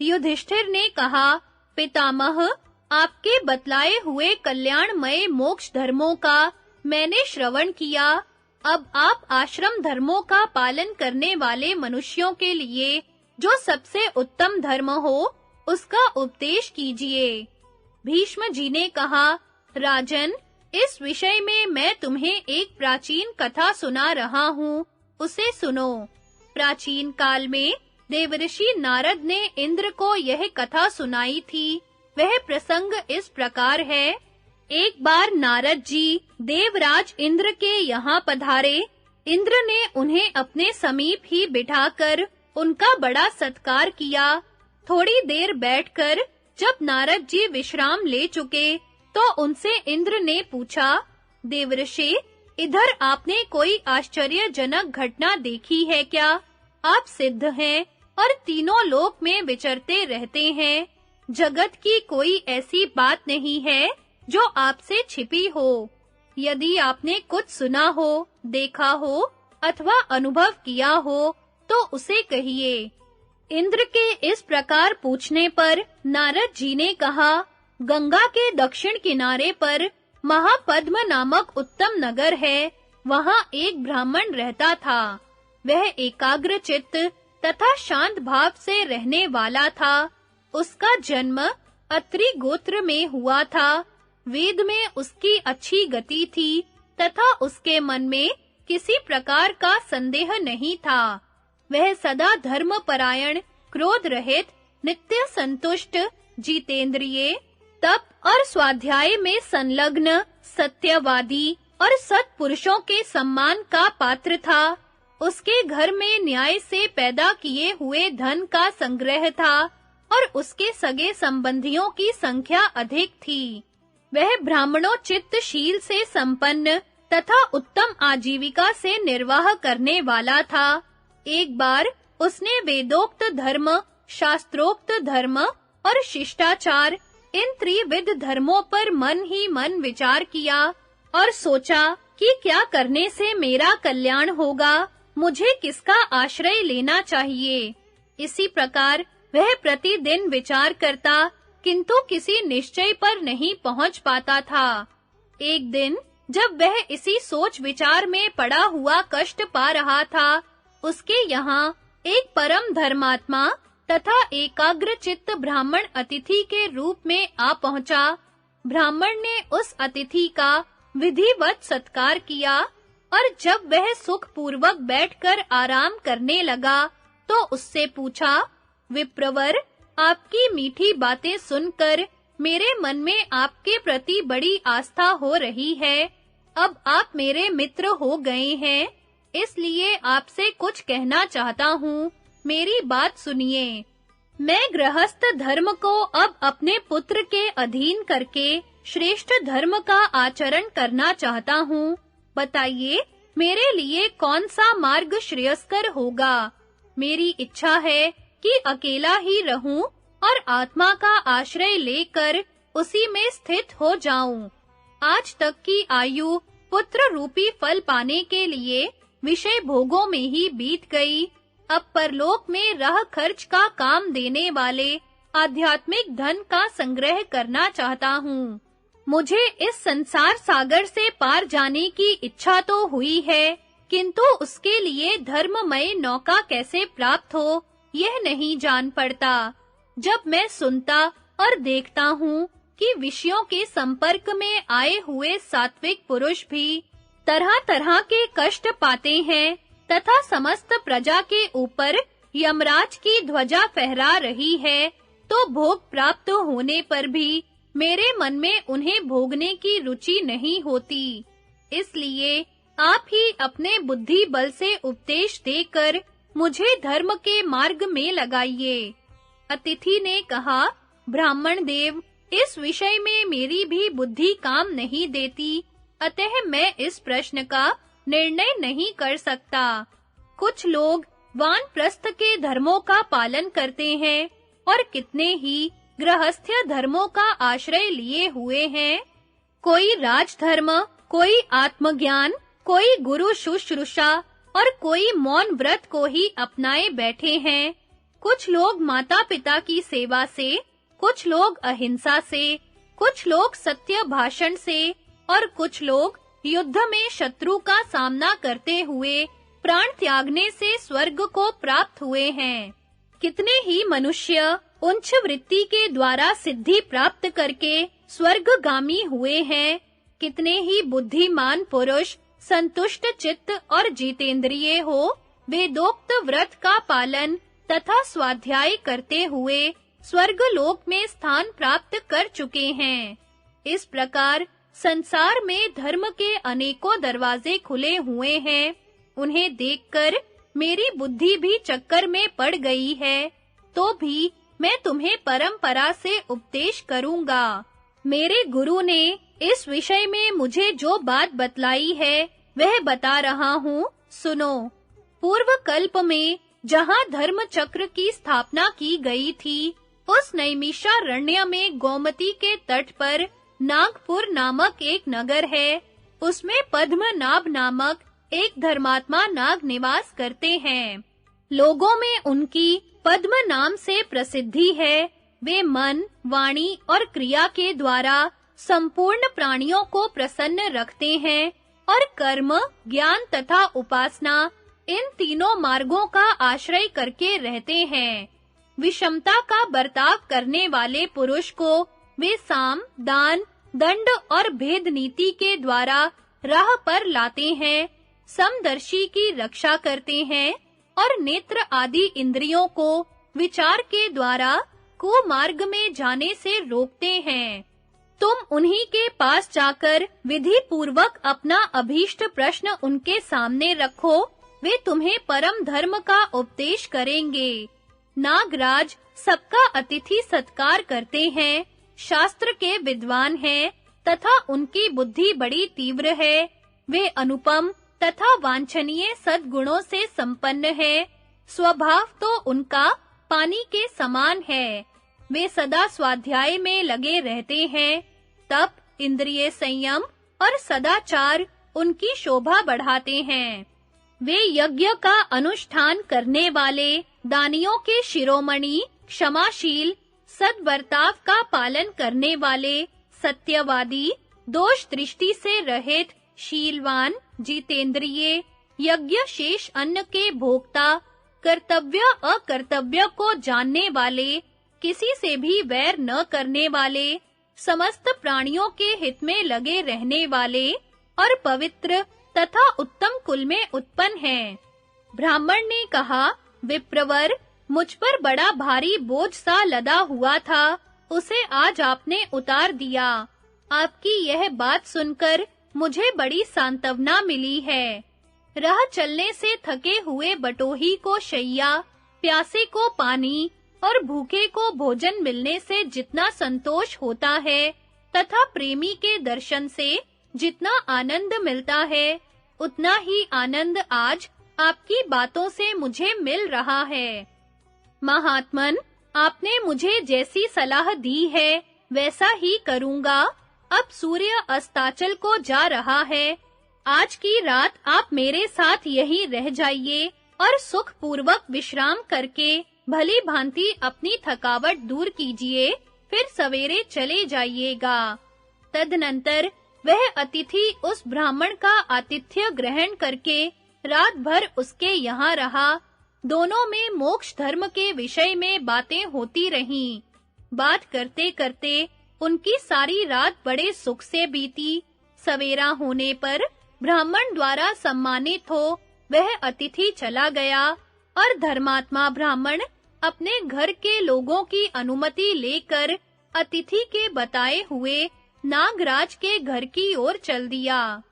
A: युधिष्ठिर ने कहा, पितामह, आपके बतलाए हुए कल्याणमय मोक्ष धर्मों का मैंने श्रवण किया। अब आप आश्रम धर्मों का पालन करने वाले मनुष्यों के लिए जो सबसे उत्तम धर्म हो, उसका उपदेश कीजिए। भीष्म जी ने कहा, राजन, इस विषय में मैं तुम्हें एक प्राचीन कथा सुना रहा हूँ, उसे सुनो। प्राचीन काल में देवर्षि नारद ने इंद्र को यह कथा सुनाई थी। वह प्रसंग इस प्रकार है। एक बार नारद जी देवराज इंद्र के यहाँ पधारे। इंद्र ने उन्हें अपने समीप ही बिठाकर उनका बड़ा सत्कार किया। थोड़ी देर बैठकर जब नारद जी विश्राम ले चुके, तो उनसे इंद्र ने पूछा, देवर्षि, इधर आपने कोई आश्चर्यजनक घटना देखी है क्या? आप सिद्ध हैं और तीनों लोक में विचरते रहते हैं। जगत की कोई ऐसी बात नहीं है जो आपसे छिपी हो। यदि आपने कुछ सुना हो, देखा हो अथवा अनुभव किया हो, तो उसे कहिए। इंद्र के इस प्रकार पूछने पर नारद जी ने कहा, गंगा के दक्षिण किनारे पर महापद्म नामक उत्तम नगर है। वहां एक ब्राह्मण रहता था। वह एकाग्र चित्त तथा शांत भाव से रहने वाला था। उसका जन्म अत्रि गोत्र में हुआ था। वेद में उसकी अच्छी गति थी तथा उसके मन में किसी प्रकार का संदेह नहीं था। वह सदा धर्मपरायण, क्रोध रहित, नित्य संतुष्ट, जितेंद्रिय, तप और स्वाध्याय में संलग्न, सत्यवादी और सत्पुरुषों के सम्मान का पात्र था। उसके घर में न्याय से पैदा किए हुए धन का संग्रह था और उसके सगे संबंधियों की संख्या अधिक थी। वह ब्राह्मणोचित से संपन्न तथा उत्तम आजीविका से निर्वाह करने वाला था। एक बार उसने वेदोक्त धर्म, शास्त्रोक्त धर्म और शिष्टाचार, इन त्रिविध धर्मों पर मन ही मन विचार किया और सोचा कि क्या करने से मेरा कल्याण होगा, मुझे किसका आश्रय लेना चाहिए। इसी प्रकार वह प्रतिदिन विचार करता, किंतु किसी निश्चय पर नहीं पहुंच पाता था। एक दिन जब वह इसी सोच विचार में पड़ा हुआ कष्ट पा रहा था, उसके यहाँ एक परम धर्मात्मा तथा एकाग्र चित्त ब्राह्मण अतिथि के रूप में आ पहुंचा। ब्राह्मण ने उस अतिथि का विधिवत सत्कार किया और जब वह सुख पूर्वक बैठकर आराम करने लगा तो उससे पूछा, विप्रवर, आपकी मीठी बातें सुनकर मेरे मन में आपके प्रति बड़ी आस्था हो रही है। अब आप मेरे मित्र हो गए हैं, इसलिए आपसे कुछ कहना चाहता हूँ। मेरी बात सुनिए। मैं गृहस्थ धर्म को अब अपने पुत्र के अधीन करके श्रेष्ठ धर्म का आचरण करना चाहता हूँ। बताइए, मेरे लिए कौन सा मार्ग श्रेयस्कर होगा? मेरी इच्छा है कि अकेला ही रहूं और आत्मा का आश्रय लेकर उसी में स्थित हो जाऊं। आज तक की आयु पुत्र रूपी फल पाने के लिए विषय भोगों में ही बीत गई। अब परलोक में राह खर्च का काम देने वाले आध्यात्मिक धन का संग्रह करना चाहता हूँ। मुझे इस संसार सागर से पार जाने की इच्छा तो हुई है, किंतु उसके लिए धर्ममय नौका कैसे प्राप्त हो, यह नहीं जान पड़ता। जब मैं सुनता और देखता हूँ कि विषयों के संपर्क में आए हुए सात्विक पुरुष भी तरह-तरह के कष्ट पाते हैं तथा समस्त प्रजा के ऊपर यमराज की ध्वजा फहरा रही है, तो भोग प्राप्त होने पर भी मेरे मन में उन्हें भोगने की रुचि नहीं होती। इसलिए आप ही अपने बुद्धि बल से उपदेश देकर मुझे धर्म के मार्ग में लगाइए। अतिथि ने कहा, ब्राह्मण देव, इस विषय में मेरी भी बुद्धि काम नहीं देती, अतः मैं इस प्रश्न का निर्णय नहीं कर सकता। कुछ लोग वानप्रस्थ के धर्मों का पालन करते हैं और कितने ही गृहस्थ्य धर्मों का आश्रय लिए हुए हैं। कोई राजधर्म, कोई आत्मज्ञान, कोई गुरु शुश्रूषा और कोई मौन व्रत को ही अपनाए बैठे हैं। कुछ लोग माता-पिता की सेवा से, कुछ लोग अहिंसा से, कुछ लोग सत्य भाषण से और कुछ लोग युद्ध में शत्रु का सामना करते हुए प्राण त्यागने से स्वर्ग को प्राप्त हुए हैं। कितने ही मनुष्य उच्च वृत्ति के द्वारा सिद्धि प्राप्त करके स्वर्गगामी हुए हैं। कितने ही बुद्धिमान पुरुष संतुष्ट चित्त और जितेंद्रिय हो वेदोक्त व्रत का पालन तथा स्वाध्याय करते हुए स्वर्गलोक में स्थान प्राप्त कर चुके हैं। इस प्रकार संसार में धर्म के अनेकों दरवाजे खुले हुए हैं। उन्हें देखकर मेरी बुद्धि भी चक्कर में पड़ गई है, तो भी मैं तुम्हें परंपरा से उपदेश करूंगा। मेरे गुरु ने इस विषय में मुझे जो बात बतलाई है, वह बता रहा हूँ, सुनो। पूर्व कल्प में जहाँ धर्म चक्र की स्थापना की गई थी, उस नैमिषारण्य में गोमती के तट पर नागपुर नामक एक नगर है। उसमें पद्मनाभ नामक एक धर्मात्मा नाग निवास करते हैं। लोगों में उनकी पद्म नाम से प्रसिद्धि है। वे मन, वाणी और क्रिया के द्वारा संपूर्ण प्राणियों को प्रसन्न रखते हैं और कर्म, ज्ञान तथा उपासना इन तीनों मार्गों का आश्रय करके रहते हैं। विषमता का बर्ताव करने वाले पुरुष को वे साम, दान, दंड और भेद नीति के द्वारा राह पर लाते हैं, समदर्शी की रक्षा करते हैं और नेत्र आदि इंद्रियों को विचार के द्वारा कुमार्ग में जाने से रोकते हैं। तुम उन्हीं के पास जाकर विधि पूर्वक अपना अभीष्ट प्रश्न उनके सामने रखो, वे तुम्हें परम धर्म का उपदेश करेंगे। नागराज सबका अतिथि सत्कार करते हैं, शास्त्र के विद्वान हैं तथा उनकी बुद्धि बड़ी तीव्र है। वे अनुपम तथा वांछनीय सद्गुणों से संपन्न है। स्वभाव तो उनका पानी के समान है। वे सदा स्वाध्याय में लगे रहते हैं। तप, इंद्रिय संयम और सदाचार उनकी शोभा बढ़ाते हैं। वे यज्ञ का अनुष्ठान करने वाले, दानियों के शिरोमणि, क्षमाशील, सद्वर्ताव का पालन करने वाले, सत्यवादी, दोष दृष्टि से रहित, शीलवान, जितेंद्रिय, यज्ञ शेष अन्न के भोक्ता, कर्तव्य अकर्तव्य को जानने वाले, किसी से भी वैर न करने वाले, समस्त प्राणियों के हित में लगे रहने वाले और पवित्र तथा उत्तम कुल में उत्पन्न हैं। ब्राह्मण ने कहा, विप्रवर, मुझ पर बड़ा भारी बोझ सा लदा हुआ था, उसे आज आपने उतार दिया। आपकी यह बात सुनकर मुझे बड़ी सांत्वना मिली है। राह चलने से थके हुए बटोही को शैया, प्यासे को पानी और भूखे को भोजन मिलने से जितना संतोष होता है तथा प्रेमी के दर्शन से जितना आनंद मिलता है, उतना ही आनंद आज आपकी बातों से मुझे मिल रहा है। महात्मन, आपने मुझे जैसी सलाह दी है वैसा ही करूंगा। अब सूर्य अस्ताचल को जा रहा है। आज की रात आप मेरे साथ यहीं रह जाइए और सुख पूर्वक विश्राम करके भली भांति अपनी थकावट दूर कीजिए, फिर सवेरे चले जाइएगा। तदनंतर वह अतिथि उस ब्राह्मण का आतिथ्य ग्रहण करके रात भर उसके यहाँ रहा। दोनों में मोक्ष धर्म के विषय में बातें होती रहीं। बात करते-करते उनकी सारी रात बड़े सुख से बीती। सवेरा होने पर ब्राह्मण द्वारा सम्मानित हो वह अतिथि चला गया और धर्मात्मा ब्राह्मण अपने घर के लोगों की अनुमति लेकर अतिथि के बताए हुए नागराज के घर की ओर चल दिया।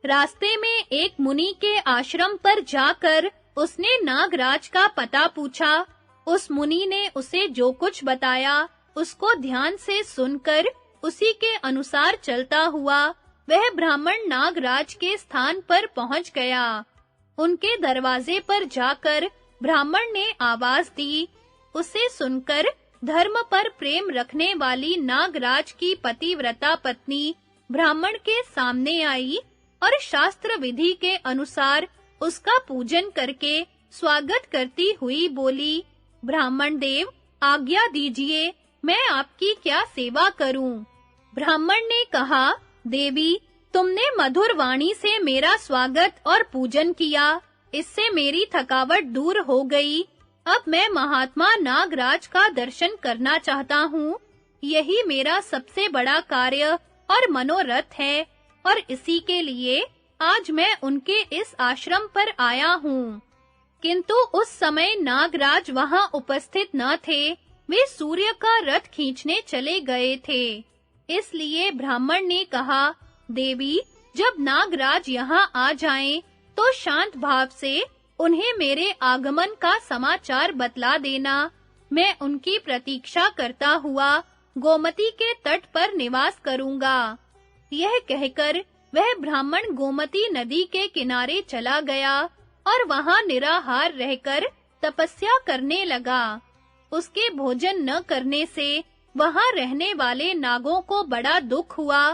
A: रास्ते में एक मुनि के आश्रम पर जाकर उसने नागराज का पता पूछा। उस मुनि ने उसे जो कुछ बताया उसको ध्यान से सुनकर उसी के अनुसार चलता हुआ वह ब्राह्मण नागराज के स्थान पर पहुंच गया। उनके दरवाजे पर जाकर ब्राह्मण ने आवाज दी। उसे सुनकर धर्म पर प्रेम रखने वाली नागराज की पतिव्रता पत्नी ब्राह्मण के सामने आई और शास्त्र विधि के अनुसार उसका पूजन करके स्वागत करती हुई बोली, ब्राह्मण देव, आज्ञा दीजिए, मैं आपकी क्या सेवा करूं? ब्राह्मण ने कहा, देवी, तुमने मधुर वाणी से मेरा स्वागत और पूजन किया, इससे मेरी थकावट दूर हो गई। अब मैं महात्मा नागराज का दर्शन करना चाहता हूँ। यही मेरा सबसे बड़ा कार्य और मनोरथ है और इसी के लिए आज मैं उनके इस आश्रम पर आया हूँ। किंतु उस समय नागराज वहां उपस्थित न थे। वे सूर्य का रथ खींचने चले गए थे। इसलिए ब्राह्मण ने कहा, देवी, जब नागराज यहाँ आ जाएं, तो शांत भाव से उन्हें मेरे आगमन का समाचार बतला देना। मैं उनकी प्रतीक्षा करता हुआ गोमती के तट पर निवास करूंगा। यह कहकर वह ब्राह्मण गोमती नदी के किनारे चला गया और वहां निराहार रहकर तपस्या करने लगा। उसके भोजन न करने से वहां रहने वाले नागों को बड़ा दुख हुआ।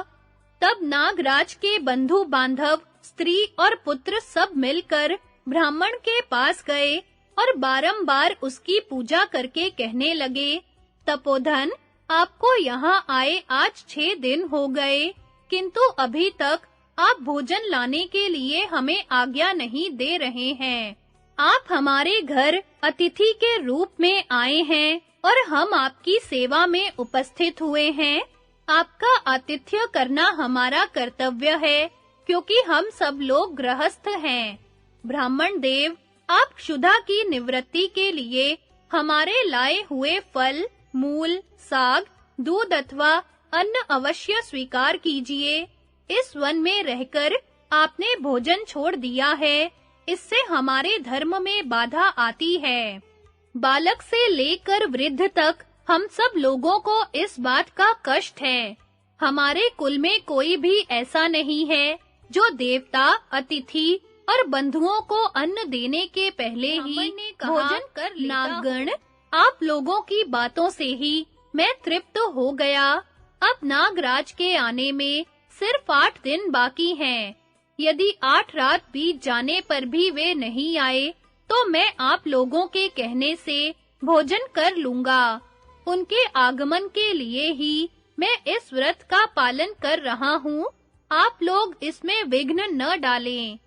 A: तब नागराज के बंधु बांधव, स्त्री और पुत्र सब मिलकर ब्राह्मण के पास गए और बारंबार उसकी पूजा करके कहने लगे, तपोधन, आपको यहाँ आए आज 6 दिन हो गए, किंतु अभी तक आप भोजन लाने के लिए हमें आज्ञा नहीं दे रहे हैं। आप हमारे घर अतिथि के रूप में आए हैं और हम आपकी सेवा में उपस्थित हुए हैं। आपका आतिथ्य करना हमारा कर्तव्य है, क्योंकि हम सब लोग गृहस्थ हैं। ब्राह्मण देव, आप क्षुधा की निवृत्ति के लिए हमारे लाए हुए फल, मूल, साग, दूध अथवा अन्न अवश्य स्वीकार कीजिए। इस वन में रहकर आपने भोजन छोड़ दिया है, इससे हमारे धर्म में बाधा आती है। बालक से लेकर वृद्ध तक हम सब लोगों को इस बात का कष्ट है। हमारे कुल में कोई भी ऐसा नहीं है जो देवता, अतिथि और बंधुओं को अन्न देने के पहले ही भोजन कर लेता। नागगण, आप लोगों की बातों से ही मैं तृप्त हो गया। अब नागराज के आने में सिर्फ 8 दिन बाकी हैं। यदि 8 रात बीत जाने पर भी वे नहीं आए, तो मैं आप लोगों के कहने से भोजन कर लूंगा। उनके आगमन के लिए ही मैं इस व्रत का पालन कर रहा हूँ। आप लोग इसमें विघ्न न डालें।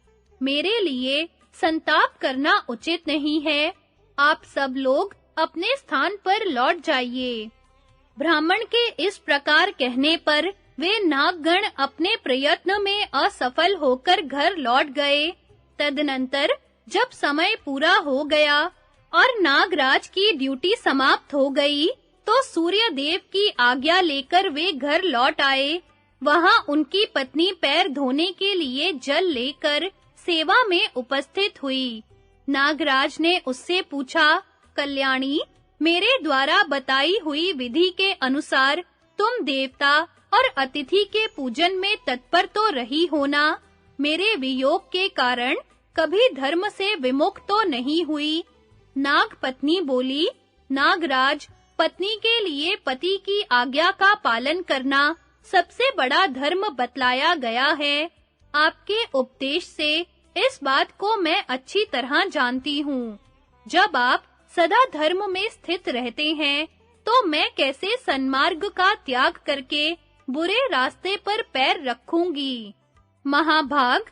A: मेरे लिए संताप करना उचित नहीं है। आप सब लोग अपने स्थान पर लौट जाइए। ब्राह्मण के इस प्रकार कहने पर वे नागगण अपने प्रयत्न में असफल होकर घर लौट गए। तदनंतर जब समय पूरा हो गया और नागराज की ड्यूटी समाप्त हो गई, तो सूर्य देव की आज्ञा लेकर वे घर लौट आए। वहां उनकी पत्नी पैर धोने के लिए जल लेकर सेवा में उपस्थित हुई। नागराज ने उससे पूछा, कल्याणी, मेरे द्वारा बताई हुई विधि के अनुसार तुम देवता और अतिथि के पूजन में तत्पर तो रही होना। मेरे वियोग के कारण कभी धर्म से विमुख तो नहीं हुई। नाग पत्नी बोली, नागराज, पत्नी के लिए पति की आज्ञा का पालन करना सबसे बड़ा धर्म बतलाया गया है। आपके उपदेश से इस बात को मैं अच्छी तरह जानती हूँ। जब आप सदा धर्म में स्थित रहते हैं, तो मैं कैसे सन्मार्ग का त्याग करके बुरे रास्ते पर पैर रखूंगी। महाभाग,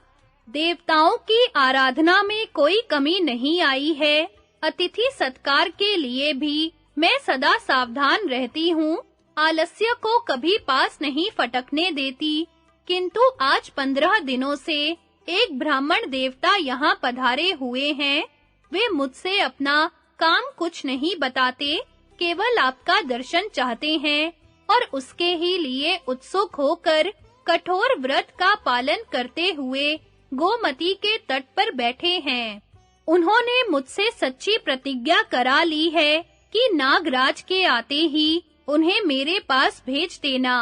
A: देवताओं की आराधना में कोई कमी नहीं आई है। अतिथि सत्कार के लिए भी मैं सदा सावधान रहती हूँ। आलस्य को कभी पास नहीं फटकने देती। किंतु आज 15 दिनों से एक ब्राह्मण देवता यहाँ पधारे हुए हैं। वे मुझसे अपना काम कुछ नहीं बताते, केवल आपका दर्शन चाहते हैं और उसके ही लिए उत्सुक होकर कठोर व्रत का पालन करते हुए गोमती के तट पर बैठे हैं। उन्होंने मुझसे सच्ची प्रतिज्ञा करा ली है कि नागराज के आते ही उन्हें मेरे पास भेज देना।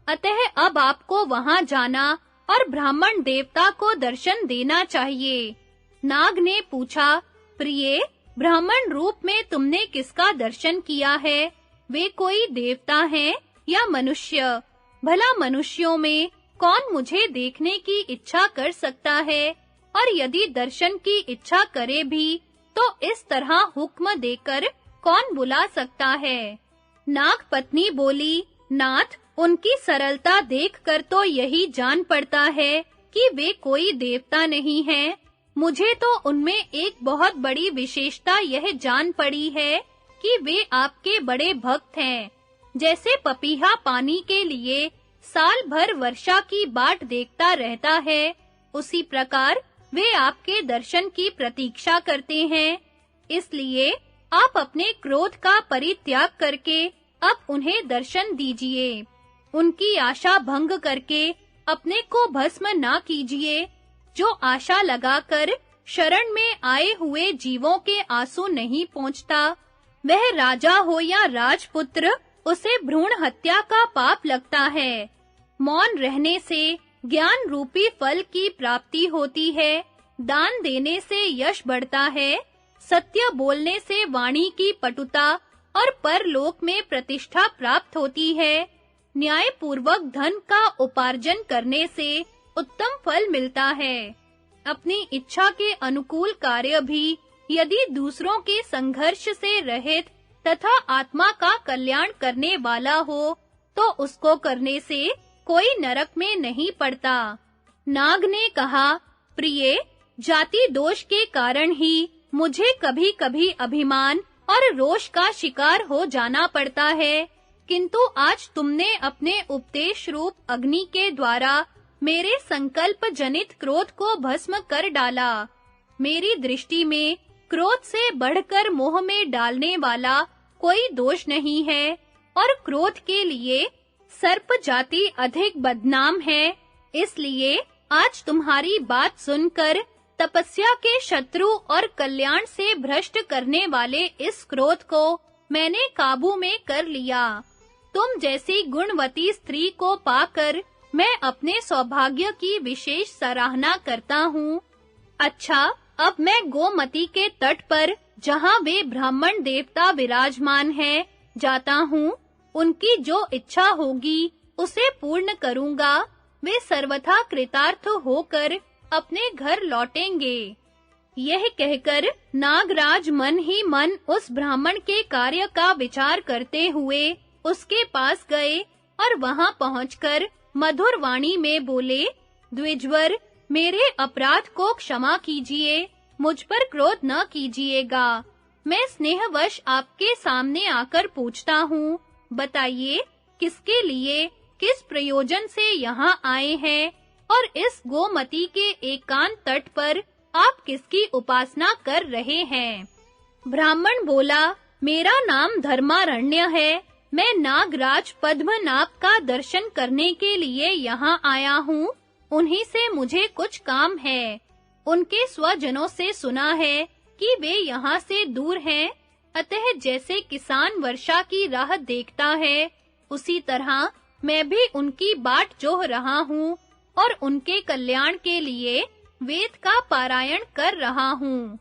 A: अतः अब आपको वहां जाना और ब्राह्मण देवता को दर्शन देना चाहिए। नाग ने पूछा, प्रिय, ब्राह्मण रूप में तुमने किसका दर्शन किया है? वे कोई देवता हैं या मनुष्य? भला मनुष्यों में कौन मुझे देखने की इच्छा कर सकता है? और यदि दर्शन की इच्छा करे भी, तो इस तरह हुक्म देकर कौन बुला सकता है? नाग पत्नी बोली, नाथ, उनकी सरलता देखकर तो यही जान पड़ता है कि वे कोई देवता नहीं हैं। मुझे तो उनमें एक बहुत बड़ी विशेषता यह जान पड़ी है कि वे आपके बड़े भक्त हैं। जैसे पपीहा पानी के लिए साल भर वर्षा की बाट देखता रहता है, उसी प्रकार वे आपके दर्शन की प्रतीक्षा करते हैं। इसलिए आप अपने क्रोध का परित्याग करके अब उन्हें दर्शन दीजिए। उनकी आशा भंग करके अपने को भस्म ना कीजिए। जो आशा लगाकर शरण में आए हुए जीवों के आंसू नहीं पहुंचता, वह राजा हो या राजपुत्र, उसे भ्रूण हत्या का पाप लगता है। मौन रहने से ज्ञान रूपी फल की प्राप्ति होती है। दान देने से यश बढ़ता है। सत्य बोलने से वाणी की पटुता और परलोक में प्रतिष्ठा प्राप्त होती है। न्याय पूर्वक धन का उपार्जन करने से उत्तम फल मिलता है। अपनी इच्छा के अनुकूल कार्य भी यदि दूसरों के संघर्ष से रहित तथा आत्मा का कल्याण करने वाला हो, तो उसको करने से कोई नरक में नहीं पड़ता। नाग ने कहा, प्रिय, जाति दोष के कारण ही मुझे कभी-कभी अभिमान और रोष का शिकार हो जाना पड़ता है, किंतु आज तुमने अपने उपदेश रूप अग्नि के द्वारा मेरे संकल्प जनित क्रोध को भस्म कर डाला। मेरी दृष्टि में क्रोध से बढ़कर मोह में डालने वाला कोई दोष नहीं है, और क्रोध के लिए सर्प जाति अधिक बदनाम है। इसलिए आज तुम्हारी बात सुनकर तपस्या के शत्रु और कल्याण से भ्रष्ट करने वाले इस क्रोध को मैंने काबू में कर लिया। तुम जैसी गुणवती स्त्री को पाकर मैं अपने सौभाग्य की विशेष सराहना करता हूँ। अच्छा, अब मैं गोमती के तट पर, जहाँ वे ब्राह्मण देवता विराजमान हैं, जाता हूँ। उनकी जो इच्छा होगी उसे पूर्ण करूँगा। वे सर्वथा कृतार्थ होकर अपने घर लौटेंगे। यह कहकर नागराज मन ही मन उस ब्राह्मण के कार्य का विचार करते हुए उसके पास गए और वहां पहुंचकर मधुर वाणी में बोले, द्विजवर, मेरे अपराध को क्षमा कीजिए, मुझ पर क्रोध न कीजिएगा। मैं स्नेहवश आपके सामने आकर पूछता हूँ, बताइए किसके लिए, किस प्रयोजन से यहाँ आए हैं, और इस गोमती के एकांत तट पर आप किसकी उपासना कर रहे हैं? ब्राह्मण बोला, मेरा नाम धर्मारण्य है। मैं नागराज पद्मनाभ का दर्शन करने के लिए यहाँ आया हूँ। उन्हीं से मुझे कुछ काम है। उनके स्वजनों से सुना है कि वे यहाँ से दूर हैं, अतः जैसे किसान वर्षा की राह देखता है, उसी तरह मैं भी उनकी बाट जोह रहा हूँ और उनके कल्याण के लिए वेद का पारायण कर रहा हूँ।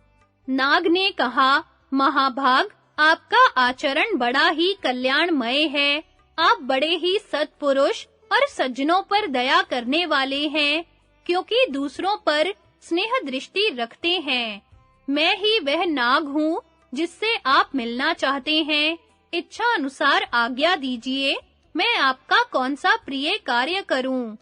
A: नाग ने कहा, महाभाग, आपका आचरण बड़ा ही कल्याणमय है। आप बड़े ही सत्पुरुष और सज्जनों पर दया करने वाले हैं, क्योंकि दूसरों पर स्नेह दृष्टि रखते हैं। मैं ही वह नाग हूँ जिससे आप मिलना चाहते हैं। इच्छा अनुसार आज्ञा दीजिए, मैं आपका कौन सा प्रिय कार्य करूं?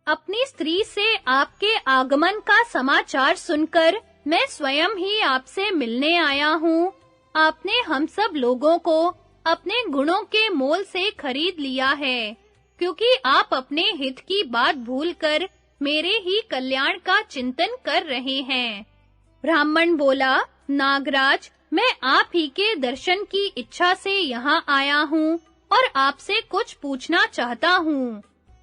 A: अपनी स्त्री से आपके आगमन का समाचार सुनकर मैं स्वयं ही आपसे मिलने आया हूँ। आपने हम सब लोगों को अपने गुणों के मोल से खरीद लिया है, क्योंकि आप अपने हित की बात भूलकर मेरे ही कल्याण का चिंतन कर रहे हैं। ब्राह्मण बोला, नागराज, मैं आप ही के दर्शन की इच्छा से यहाँ आया हूँ और आपसे कुछ पूछना चाहता हूँ।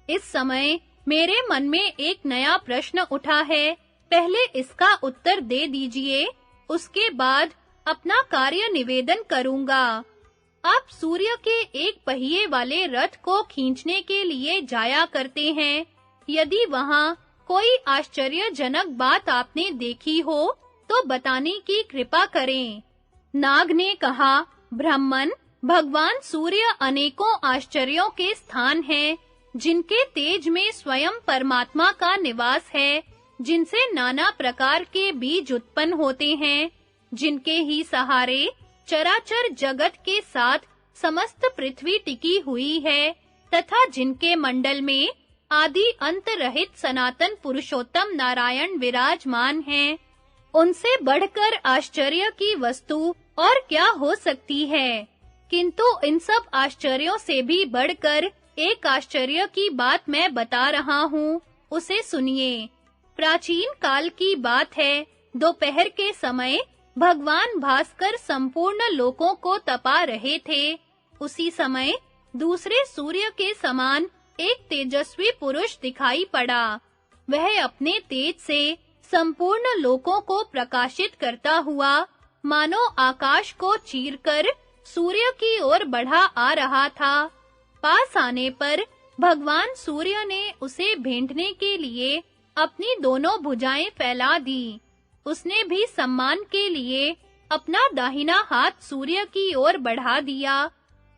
A: इस समय मेरे मन में एक नया प्रश्न उठा है। पहले इसका उत्तर दे दीजिए, उसके बाद अपना कार्य निवेदन करूँगा। आप सूर्य के एक पहिए वाले रथ को खींचने के लिए जाया करते हैं। यदि वहाँ कोई आश्चर्यजनक बात आपने देखी हो, तो बताने की कृपा करें। नाग ने कहा, ब्राह्मण, भगवान सूर्य अनेकों आश्चर्यों के स्थान हैं, जिनके तेज में स्वयं परमात्मा का निवास है, जिनसे नाना प्रकार के बीज उत्पन्न होते हैं, जिनके ही सहारे चराचर जगत के साथ समस्त पृथ्वी टिकी हुई है, तथा जिनके मंडल में आदि अंत रहित सनातन पुरुषोत्तम नारायण विराजमान हैं। उनसे बढ़कर आश्चर्य की वस्तु और क्या हो सकती है? किंतु इन सब आश्चर्यों से भी बढ़कर एक आश्चर्य की बात मैं बता रहा हूँ, उसे सुनिए। प्राचीन काल की बात है। दोपहर के समय भगवान भास्कर संपूर्ण लोकों को तपा रहे थे। उसी समय दूसरे सूर्य के समान एक तेजस्वी पुरुष दिखाई पड़ा। वह अपने तेज से संपूर्ण लोकों को प्रकाशित करता हुआ मानो आकाश को चीरकर सूर्य की ओर बढ़ा आ रहा था। पास आने पर भगवान सूर्य ने उसे भेंटने के लिए अपनी दोनों भुजाएं फैला दी। उसने भी सम्मान के लिए अपना दाहिना हाथ सूर्य की ओर बढ़ा दिया।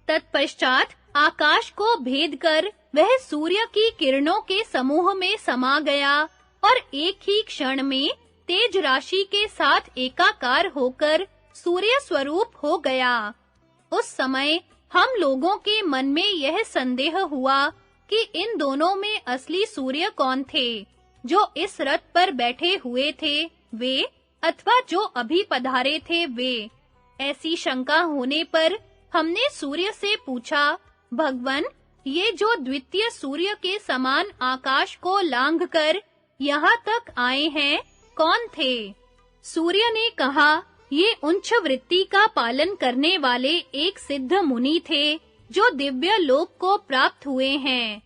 A: तत्पश्चात आकाश को भेद कर वह सूर्य की किरणों के समूह में समा गया और एक ही क्षण में तेज राशि के साथ एकाकार होकर सूर्य स्वरूप हो गया। उस समय हम लोगों के मन में यह संदेह हुआ कि इन दोनों में असली सूर्य कौन थे, जो इस रथ पर बैठे हुए थे वे अथवा जो अभी पधारे थे वे। ऐसी शंका होने पर हमने सूर्य से पूछा, भगवन, ये जो द्वितीय सूर्य के समान आकाश को लांघकर यहाँ तक आए हैं, कौन थे? सूर्य ने कहा, ये उच्च वृत्ति का पालन करने वाले एक सिद्ध मुनि थे, जो दिव्य लोक को प्राप्त हुए हैं।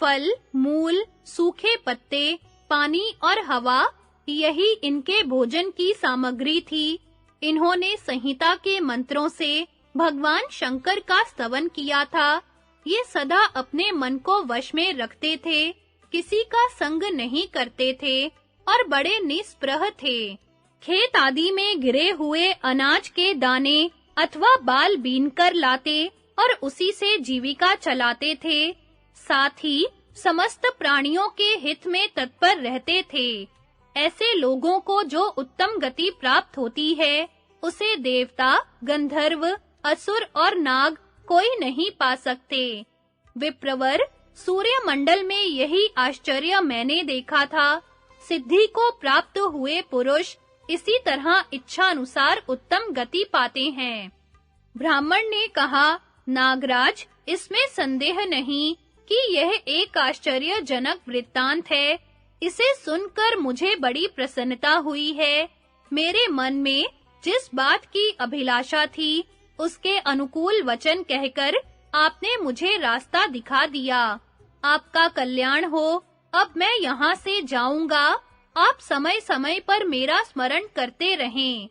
A: फल, मूल, सूखे पत्ते, पानी और हवा, यही इनके भोजन की सामग्री थी। इन्होंने संहिता के मंत्रों से भगवान शंकर का स्तवन किया था। ये सदा अपने मन को वश में रखते थे, किसी का संग नहीं करते थे और बड़े निस्पृह थे। खेत आदि में गिरे हुए अनाज के दाने अथवा बाल बीनकर लाते और उसी से जीविका चलाते थे। साथ ही समस्त प्राणियों के हित में तत्पर रहते थे। ऐसे लोगों को जो उत्तम गति प्राप्त होती है, उसे देवता, गंधर्व, असुर और नाग कोई नहीं पा सकते। विप्रवर, सूर्य मंडल में यही आश्चर्य मैंने देखा था। सिद्धि को प्राप्त हुए पुरुष इसी तरह इच्छा अनुसार उत्तम गति पाते हैं। ब्राह्मण ने कहा, नागराज, इसमें संदेह नहीं कि यह एक आश्चर्यजनक वृत्तांत है। इसे सुनकर मुझे बड़ी प्रसन्नता हुई है। मेरे मन में जिस बात की अभिलाषा थी, उसके अनुकूल वचन कहकर आपने मुझे रास्ता दिखा दिया। आपका कल्याण हो। अब मैं यहाँ से जाऊंगा। आप समय-समय पर मेरा स्मरण करते रहें।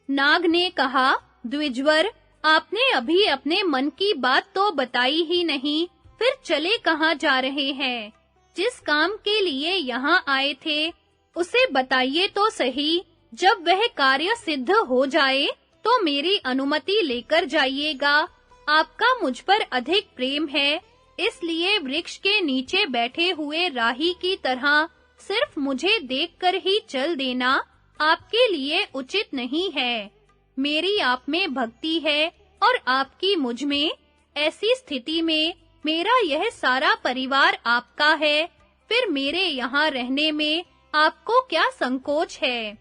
A: नाग ने कहा, द्विजवर, आपने अभी अपने मन की बात तो बताई ही नहीं, फिर चले कहाँ जा रहे हैं? जिस काम के लिए यहाँ आए थे, उसे बताइए तो सही। जब वह कार्य सिद्ध हो जाए, तो मेरी अनुमति लेकर जाइएगा। आपका मुझ पर अधिक प्रेम है, इसलिए वृक्ष के नीचे बैठे हुए राही की तरह सिर्फ मुझे देखकर ही चल देना आपके लिए उचित नहीं है। मेरी आप में भक्ति है और आपकी मुझ में। ऐसी स्थिति में मेरा यह सारा परिवार आपका है, फिर मेरे यहाँ रहने में आपको क्या संकोच है?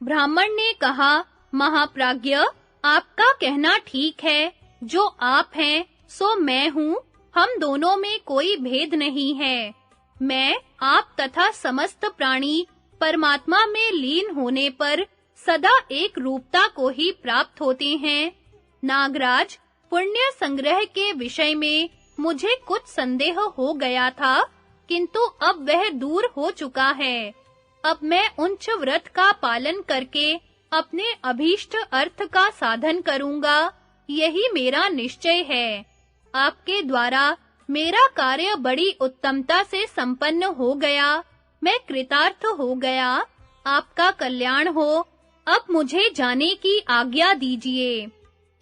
A: ब्राह्मण ने कहा, महाप्राज्ञ, आपका कहना ठीक है। जो आप हैं, सो मैं हूँ। हम दोनों में कोई भेद नहीं है। मैं, आप तथा समस्त प्राणी परमात्मा में लीन होने पर सदा एक रूपता को ही प्राप्त होते हैं। नागराज, पुण्य संग्रह के विषय में मुझे कुछ संदेह हो गया था, किंतु अब वह दूर हो चुका है। अब मैं उच्च व्रत का पालन करके अपने अभीष्ट अर्थ का साधन करूंगा, यही मेरा निश्चय है। आपके द्वारा मेरा कार्य बड़ी उत्तमता से संपन्न हो गया। मैं कृतार्थ हो गया। आपका कल्याण हो। अब मुझे जाने की आज्ञा दीजिए।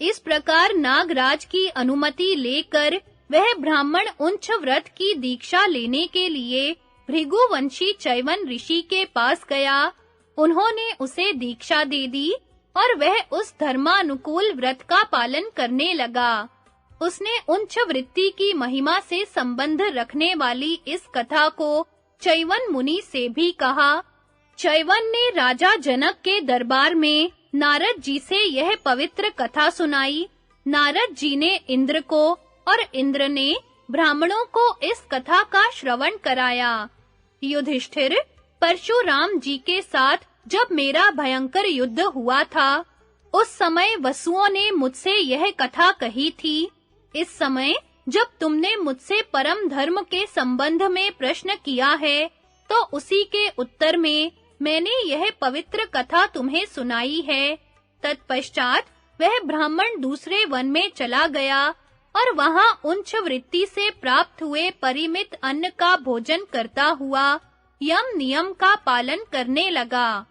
A: इस प्रकार नागराज की अनुमति लेकर वह ब्राह्मण उच्च व्रत की दीक्षा लेने के लिए भृगुवंशी चैवन ऋषि के पास गया। उन्होंने उसे दीक्षा दे दी और वह उस धर्मानुकूल व्रत का पालन करने लगा। उसने उच्च वृत्ति की महिमा से संबंध रखने वाली इस कथा को चैवन मुनि से भी कहा। चैवन ने राजा जनक के दरबार में नारद जी से यह पवित्र कथा सुनाई। नारद जी ने इंद्र को और इंद्र ने ब्राह्मणों को इस कथा का श्रवण कराया। युधिष्ठिर, परशुराम जी के साथ जब मेरा भयंकर युद्ध हुआ था, उस समय वसुओं ने मुझसे यह कथा कही थी। इस समय जब तुमने मुझसे परम धर्म के संबंध में प्रश्न किया है, तो उसी के उत्तर में मैंने यह पवित्र कथा तुम्हें सुनाई है। तत्पश्चात वह ब्राह्मण दूसरे वन में चला गया और वहां उच्च वृत्ति से प्राप्त हुए परिमित अन्न का भोजन करता हुआ यम नियम का पालन करने लगा।